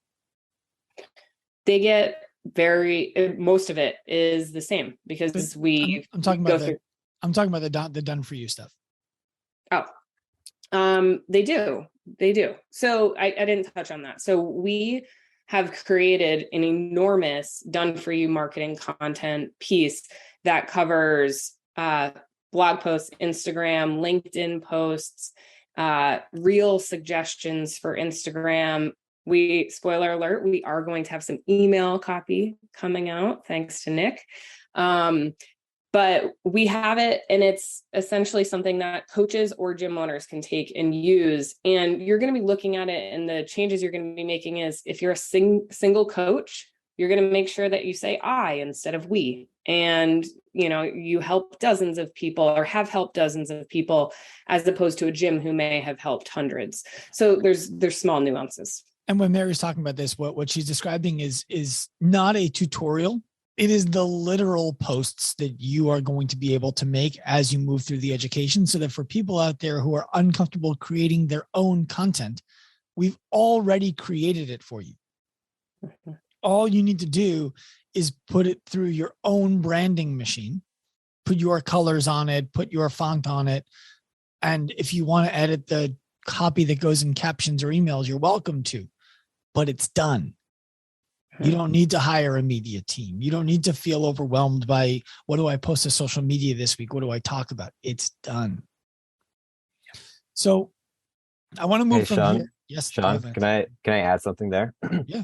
They get most of it is the same because I'm talking about the done for you stuff. They do. So I didn't touch on that. So we have created an enormous done for you marketing content piece that covers blog posts, Instagram, LinkedIn posts, reel suggestions for Instagram. Spoiler alert, we are going to have some email copy coming out, thanks to Nick. But we have it, and it's essentially something that coaches or gym owners can take and use. And you're going to be looking at it, and the changes you're going to be making is, if you're a single coach, you're going to make sure that you say I instead of we. And, you help dozens of people or have helped dozens of people, as opposed to a gym who may have helped hundreds. So there's small nuances. And when Mary's talking about this, what she's describing is not a tutorial. It is the literal posts that you are going to be able to make as you move through the education, so that for people out there who are uncomfortable creating their own content, we've already created it for you. Mm-hmm. All you need to do is put it through your own branding machine, put your colors on it, put your font on it. And if you want to edit the copy that goes in captions or emails, you're welcome to. But it's done. You don't need to hire a media team. You don't need to feel overwhelmed by, what do I post to social media this week? What do I talk about? It's done. So I want to move from Sean, here. Yes, Sean, can I add something there? Yeah.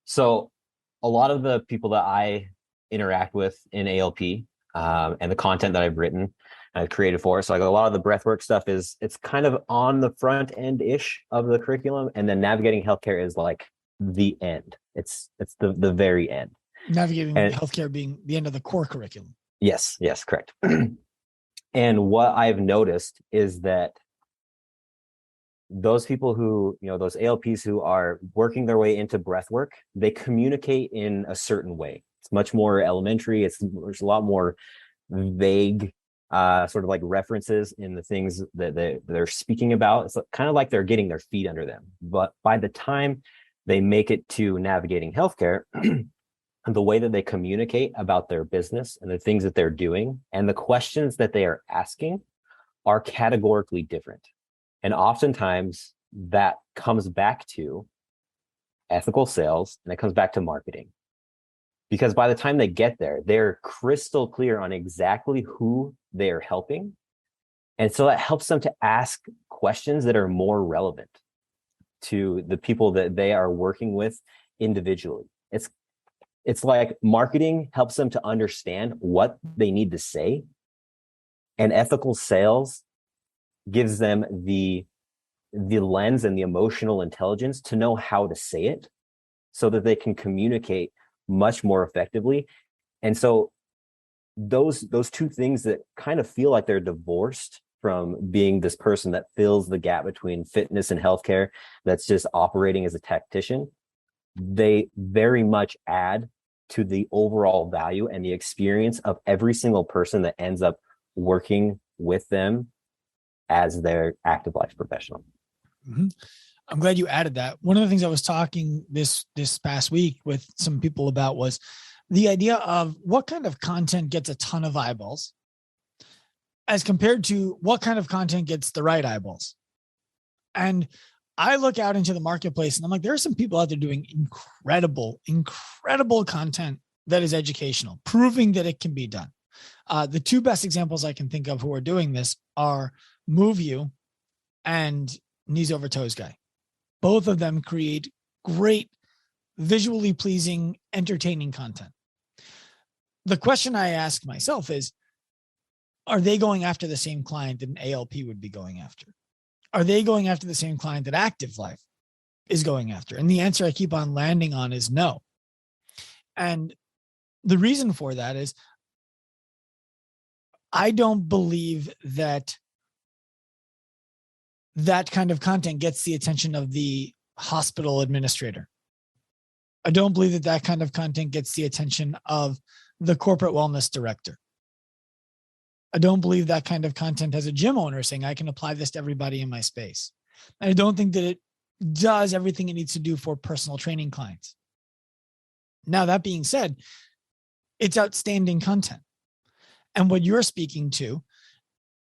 So a lot of the people that I interact with in ALP, and the content that I've written, I've created for. So like a lot of the breathwork stuff it's kind of on the front end ish of the curriculum, and then navigating healthcare is like the end. It's the very end. Navigating healthcare being the end of the core curriculum. Yes, correct. And what I've noticed is that those people who, those ALPs who are working their way into breathwork, they communicate in a certain way. It's much more elementary. There's a lot more vague sort of like references in the things that they're speaking about. It's kind of like they're getting their feet under them. But by the time they make it to navigating healthcare, the way that they communicate about their business and the things that they're doing and the questions that they are asking are categorically different. And oftentimes that comes back to ethical sales, and it comes back to marketing. Because by the time they get there, they're crystal clear on exactly who they're helping. And so that helps them to ask questions that are more relevant to the people that they are working with individually. It's like marketing helps them to understand what they need to say, and ethical sales gives them the lens and the emotional intelligence to know how to say it so that they can communicate much more effectively. And so those two things that kind of feel like they're divorced from being this person that fills the gap between fitness and healthcare, that's just operating as a tactician. They very much add to the overall value and the experience of every single person that ends up working with them as their active life professional. Mm-hmm. I'm glad you added that. One of the things I was talking this past week with some people about was the idea of what kind of content gets a ton of eyeballs as compared to what kind of content gets the right eyeballs. And I look out into the marketplace and I'm like, there are some people out there doing incredible content that is educational, proving that it can be done. The two best examples I can think of who are doing this are Move You and Knees Over Toes Guy. Both of them create great, visually pleasing, entertaining content. The question I ask myself is, are they going after the same client that an ALP would be going after? Are they going after the same client that Active Life is going after? And the answer I keep on landing on is no. And the reason for that is I don't believe that kind of content gets the attention of the hospital administrator. I don't believe that kind of content gets the attention of the corporate wellness director. I don't believe that kind of content has a gym owner saying, I can apply this to everybody in my space. And I don't think that it does everything it needs to do for personal training clients. Now, that being said, it's outstanding content. And what you're speaking to,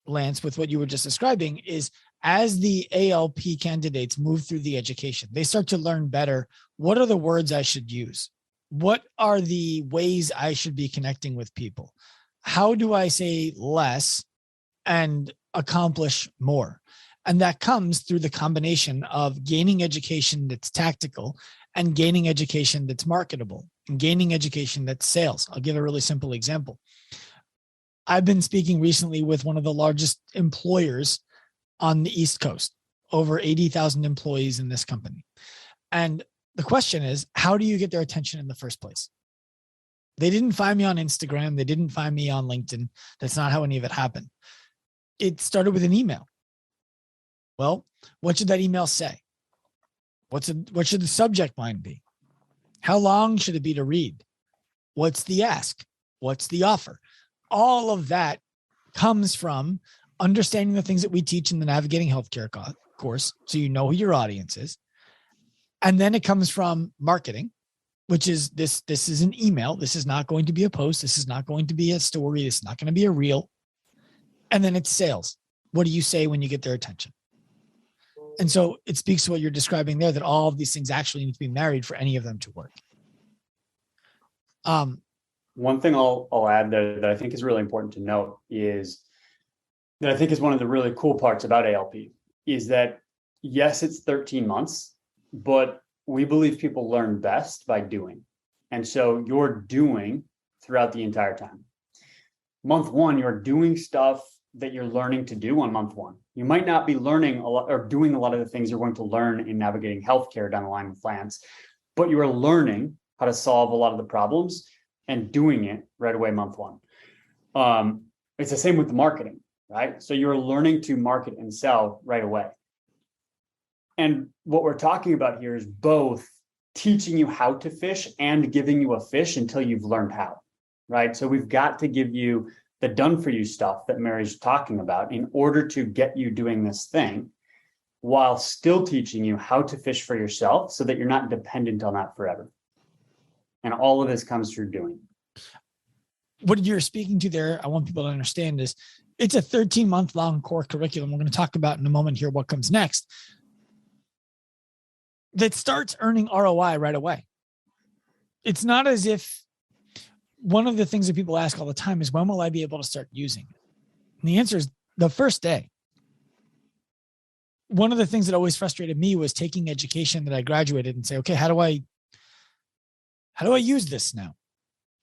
Lance, with what you were just describing is as the ALP candidates move through the education, they start to learn better. What are the words I should use? What are the ways I should be connecting with people? How do I say less and accomplish more? And that comes through the combination of gaining education that's tactical and gaining education that's marketable and gaining education that's sales. I'll give a really simple example. I've been speaking recently with one of the largest employers on the East Coast, over 80,000 employees in this company. And the question is, how do you get their attention in the first place? They didn't find me on Instagram. They didn't find me on LinkedIn. That's not how any of it happened. It started with an email. Well, what should that email say? What should the subject line be? How long should it be to read? What's the ask? What's the offer? All of that comes from understanding the things that we teach in the Navigating Healthcare course, so you know who your audience is. And then it comes from marketing, which is this is an email. This is not going to be a post. This is not going to be a story. This is not going to be a reel. And then it's sales. What do you say when you get their attention? And so it speaks to what you're describing there, that all of these things actually need to be married for any of them to work. One thing I'll add there that I think is really important to note is that I think is one of the really cool parts about ALP is that, yes, it's 13 months, but we believe people learn best by doing. And so you're doing throughout the entire time. Month one, you're doing stuff that you're learning to do on month one. You might not be learning a lot or doing a lot of the things you're going to learn in Navigating Healthcare down the line with Lance, but you are learning how to solve a lot of the problems and doing it right away month one. It's the same with the marketing, right? So you're learning to market and sell right away. And what we're talking about here is both teaching you how to fish and giving you a fish until you've learned how, right? So we've got to give you the done for you stuff that Mary's talking about in order to get you doing this thing while still teaching you how to fish for yourself so that you're not dependent on that forever. And all of this comes through doing. What you're speaking to there, I want people to understand is it's a 13-month long core curriculum. We're going to talk about in a moment here what comes next. That starts earning ROI right away. It's not as if one of the things that people ask all the time is, when will I be able to start using it? And the answer is the first day. One of the things that always frustrated me was taking education that I graduated and say, okay, how do I use this now?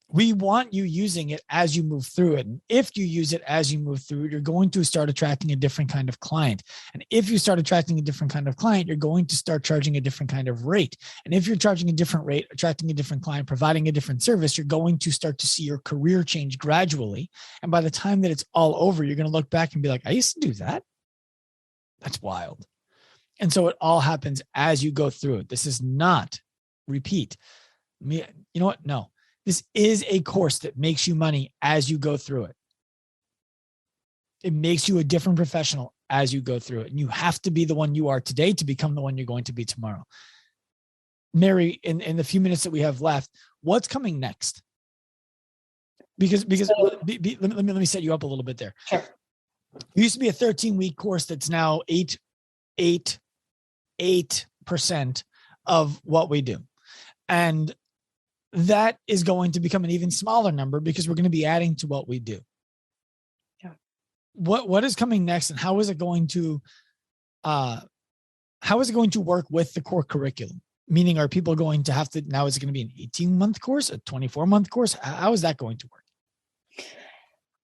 We want you using it as you move through it. And if you use it as you move through it, you're going to start attracting a different kind of client. And if you start attracting a different kind of client, you're going to start charging a different kind of rate. And if you're charging a different rate, attracting a different client, providing a different service, you're going to start to see your career change gradually. And by the time that it's all over, you're going to look back and be like, I used to do that. That's wild. And so it all happens as you go through it. This is not, repeat, you know what? No. This is a course that makes you money as you go through it. It makes you a different professional as you go through it. And you have to be the one you are today to become the one you're going to be tomorrow. Mary, in the few minutes that we have left, what's coming next? Because let me set you up a little bit there. Sure. It used to be a 13-week course that's now 8% of what we do. And that is going to become an even smaller number because we're going to be adding to what we do. Yeah. What is coming next, and how is it going to work with the core curriculum? Meaning, are people going to have to, now is it going to be an 18-month course, a 24-month course? How is that going to work?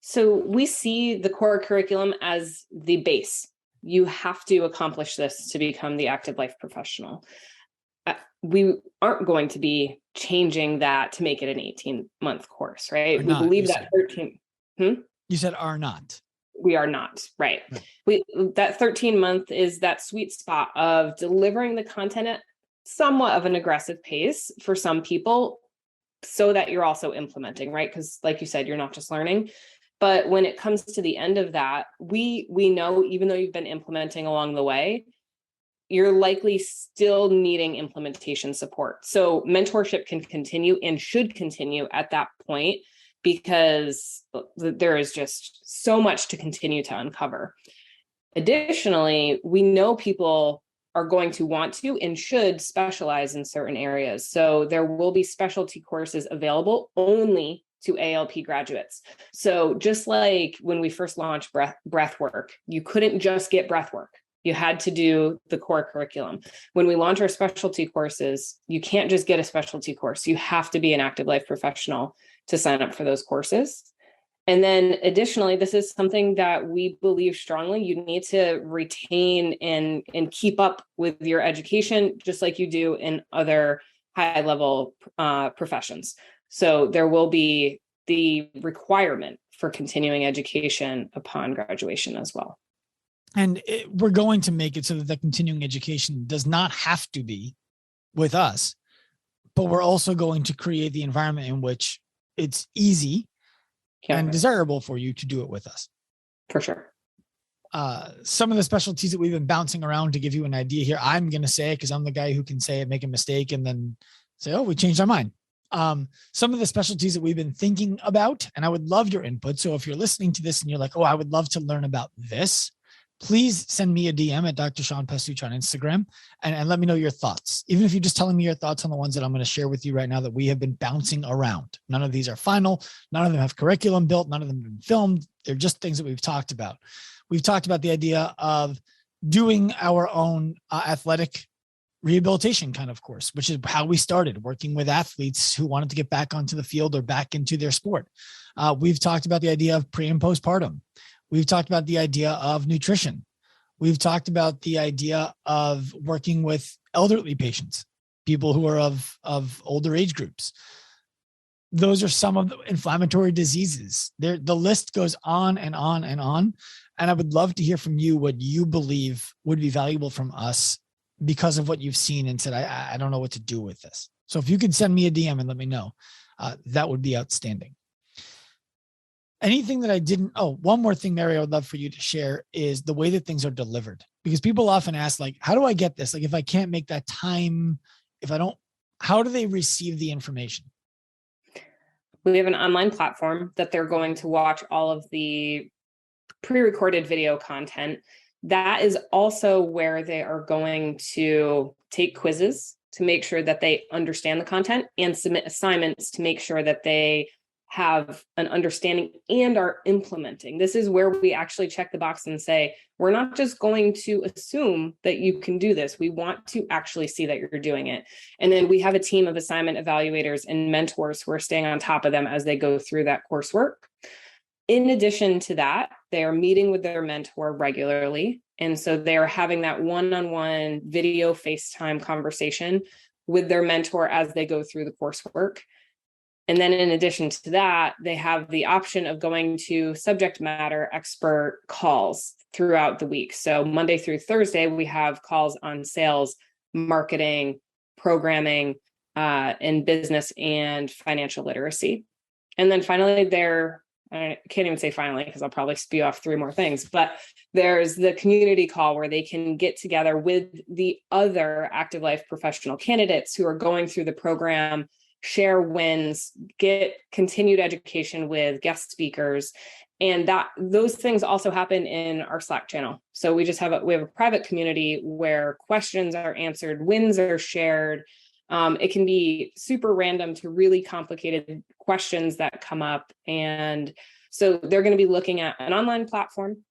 So we see the core curriculum as the base. You have to accomplish this to become the active life professional. We aren't going to be changing that to make it an 18-month course, right? Are We not, believe you that said. 13. You said are not. We are not, right? That 13-month is that sweet spot of delivering the content at somewhat of an aggressive pace for some people so that you're also implementing, right? Because like you said, you're not just learning. But when it comes to the end of that, we know, even though you've been implementing along the way, you're likely still needing implementation support. So mentorship can continue and should continue at that point, because there is just so much to continue to uncover. Additionally, we know people are going to want to and should specialize in certain areas. So there will be specialty courses available only to ALP graduates. So just like when we first launched breath work, you couldn't just get breath work. You had to do the core curriculum. When we launch our specialty courses, you can't just get a specialty course. You have to be an active life professional to sign up for those courses. And then additionally, this is something that we believe strongly. You need to retain and keep up with your education, just like you do in other high-level professions. So there will be the requirement for continuing education upon graduation as well. And we're going to make it so that the continuing education does not have to be with us, but we're also going to create the environment in which it's easy and desirable for you to do it with us. For sure. Some of the specialties that we've been bouncing around, to give you an idea here, I'm going to say it because I'm the guy who can say it, make a mistake, and then say, oh, we changed our mind. Some of the specialties that we've been thinking about, and I would love your input. So if you're listening to this and you're like, oh, I would love to learn about this, please send me a DM at Dr. Sean Pasuch on Instagram and let me know your thoughts. Even if you're just telling me your thoughts on the ones that I'm going to share with you right now that we have been bouncing around. None of these are final. None of them have curriculum built. None of them have been filmed. They're just things that we've talked about. We've talked about the idea of doing our own athletic rehabilitation kind of course, which is how we started working with athletes who wanted to get back onto the field or back into their sport. We've talked about the idea of pre and postpartum. We've talked about the idea of nutrition. We've talked about the idea of working with elderly patients, people who are of older age groups. Those are some of the inflammatory diseases. The list goes on and on and on. And I would love to hear from you what you believe would be valuable from us because of what you've seen and said, I don't know what to do with this. So if you could send me a DM and let me know, that would be outstanding. Anything that I didn't, one more thing, Mary, I would love for you to share is the way that things are delivered. Because people often ask, like, how do I get this? Like, if I can't make that time, how do they receive the information? We have an online platform that they're going to watch all of the pre-recorded video content. That is also where they are going to take quizzes to make sure that they understand the content and submit assignments to make sure that they have an understanding and are implementing. This is where we actually check the box and say, we're not just going to assume that you can do this. We want to actually see that you're doing it. And then we have a team of assignment evaluators and mentors who are staying on top of them as they go through that coursework. In addition to that, they are meeting with their mentor regularly. And so they're having that one-on-one video FaceTime conversation with their mentor as they go through the coursework. And then in addition to that, they have the option of going to subject matter expert calls throughout the week. So Monday through Thursday, we have calls on sales, marketing, programming, and business and financial literacy. And then finally, I can't even say finally, because I'll probably spew off 3 more things, but there's the community call where they can get together with the other active life professional candidates who are going through the program, share wins, get continued education with guest speakers. And those things also happen in our Slack channel. So we have a private community where questions are answered, wins are shared. It can be super random to really complicated questions that come up. And so they're going to be looking at an online platform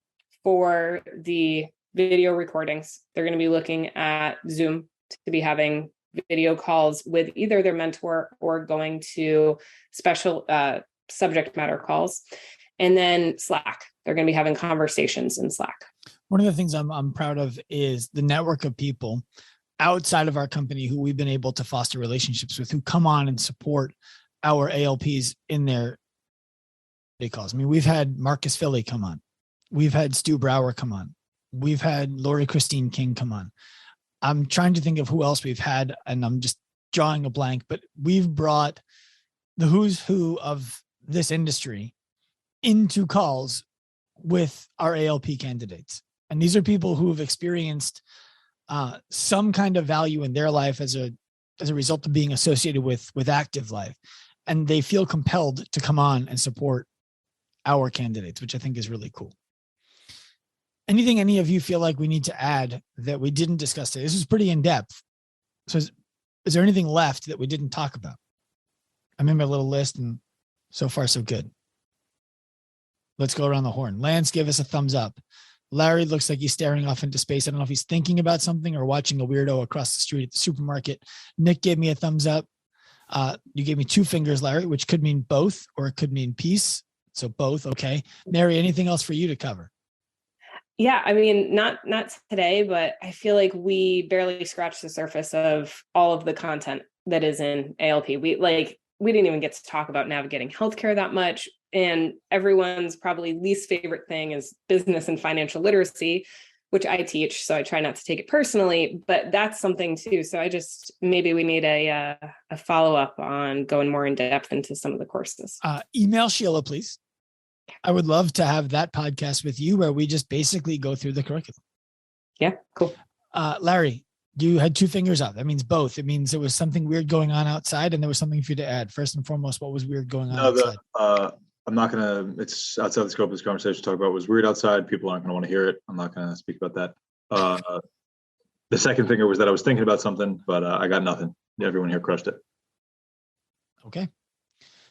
for the video recordings. They're going to be looking at Zoom to be having video calls with either their mentor or going to special subject matter calls. And then Slack, they're going to be having conversations in Slack. One of the things I'm proud of is the network of people outside of our company who we've been able to foster relationships with, who come on and support our ALPs in their calls. I mean, we've had Marcus Philly come on. We've had Stu Brower come on. We've had Lori Christine King come on. I'm trying to think of who else we've had, and I'm just drawing a blank, but we've brought the who's who of this industry into calls with our ALP candidates. And these are people who have experienced some kind of value in their life as a result of being associated with active life. And they feel compelled to come on and support our candidates, which I think is really cool. Anything any of you feel like we need to add that we didn't discuss today? This was pretty in depth. So is there anything left that we didn't talk about? I made my little list and so far so good. Let's go around the horn. Lance, give us a thumbs up. Larry looks like he's staring off into space. I don't know if he's thinking about something or watching a weirdo across the street at the supermarket. Nick gave me a thumbs up. You gave me 2 fingers, Larry, which could mean both or it could mean peace. So both. Okay. Mary, anything else for you to cover? Yeah, I mean, not today, but I feel like we barely scratched the surface of all of the content that is in ALP. We didn't even get to talk about navigating healthcare that much. And everyone's probably least favorite thing is business and financial literacy, which I teach. So I try not to take it personally, but that's something too. So maybe we need a follow-up on going more in depth into some of the courses. Email Sheila, please. I would love to have that podcast with you where we just basically go through the curriculum. Yeah, cool. Larry, you had 2 fingers up. That means both. It means there was something weird going on outside and there was something for you to add. First and foremost, what was weird going on outside? I'm not going to, it's outside the scope of this conversation to talk about was weird outside. People aren't going to want to hear it. I'm not going to speak about that. The second finger was that I was thinking about something, but I got nothing. Everyone here crushed it. Okay.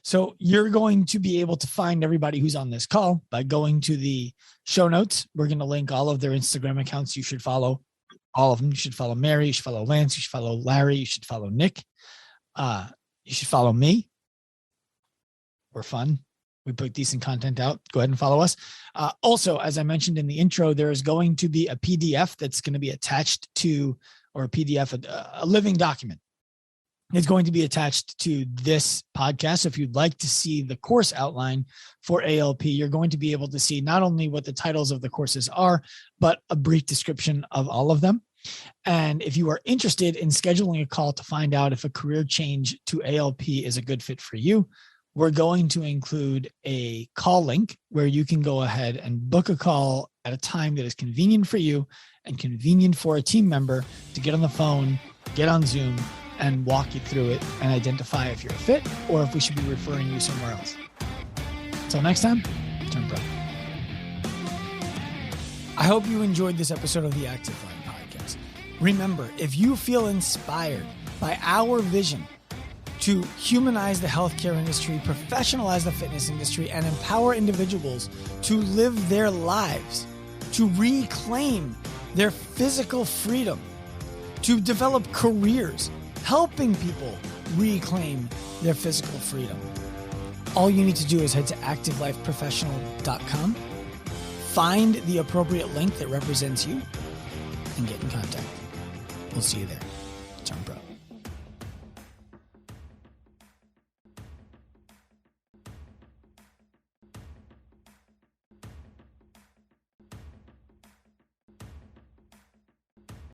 So you're going to be able to find everybody who's on this call by going to the show notes. We're going to link all of their Instagram accounts. You should follow all of them. You should follow Mary. You should follow Lance. You should follow Larry. You should follow Nick. You should follow me. We're fun. We put decent content out. Go ahead and follow us. Also, as I mentioned in the intro, there is going to be a PDF that's going to be attached to, or a PDF, a living document. It's going to be attached to this podcast. So if you'd like to see the course outline for ALP, you're going to be able to see not only what the titles of the courses are, but a brief description of all of them. And if you are interested in scheduling a call to find out if a career change to ALP is a good fit for you, we're going to include a call link where you can go ahead and book a call at a time that is convenient for you and convenient for a team member to get on the phone, get on Zoom, and walk you through it and identify if you're a fit or if we should be referring you somewhere else. Until next time, turn pro. I hope you enjoyed this episode of the Active Life Podcast. Remember, if you feel inspired by our vision to to humanize the healthcare industry, professionalize the fitness industry, and empower individuals to live their lives, to reclaim their physical freedom, to develop careers, helping people reclaim their physical freedom. All you need to do is head to activelifeprofessional.com, find the appropriate link that represents you, and get in contact. We'll see you there.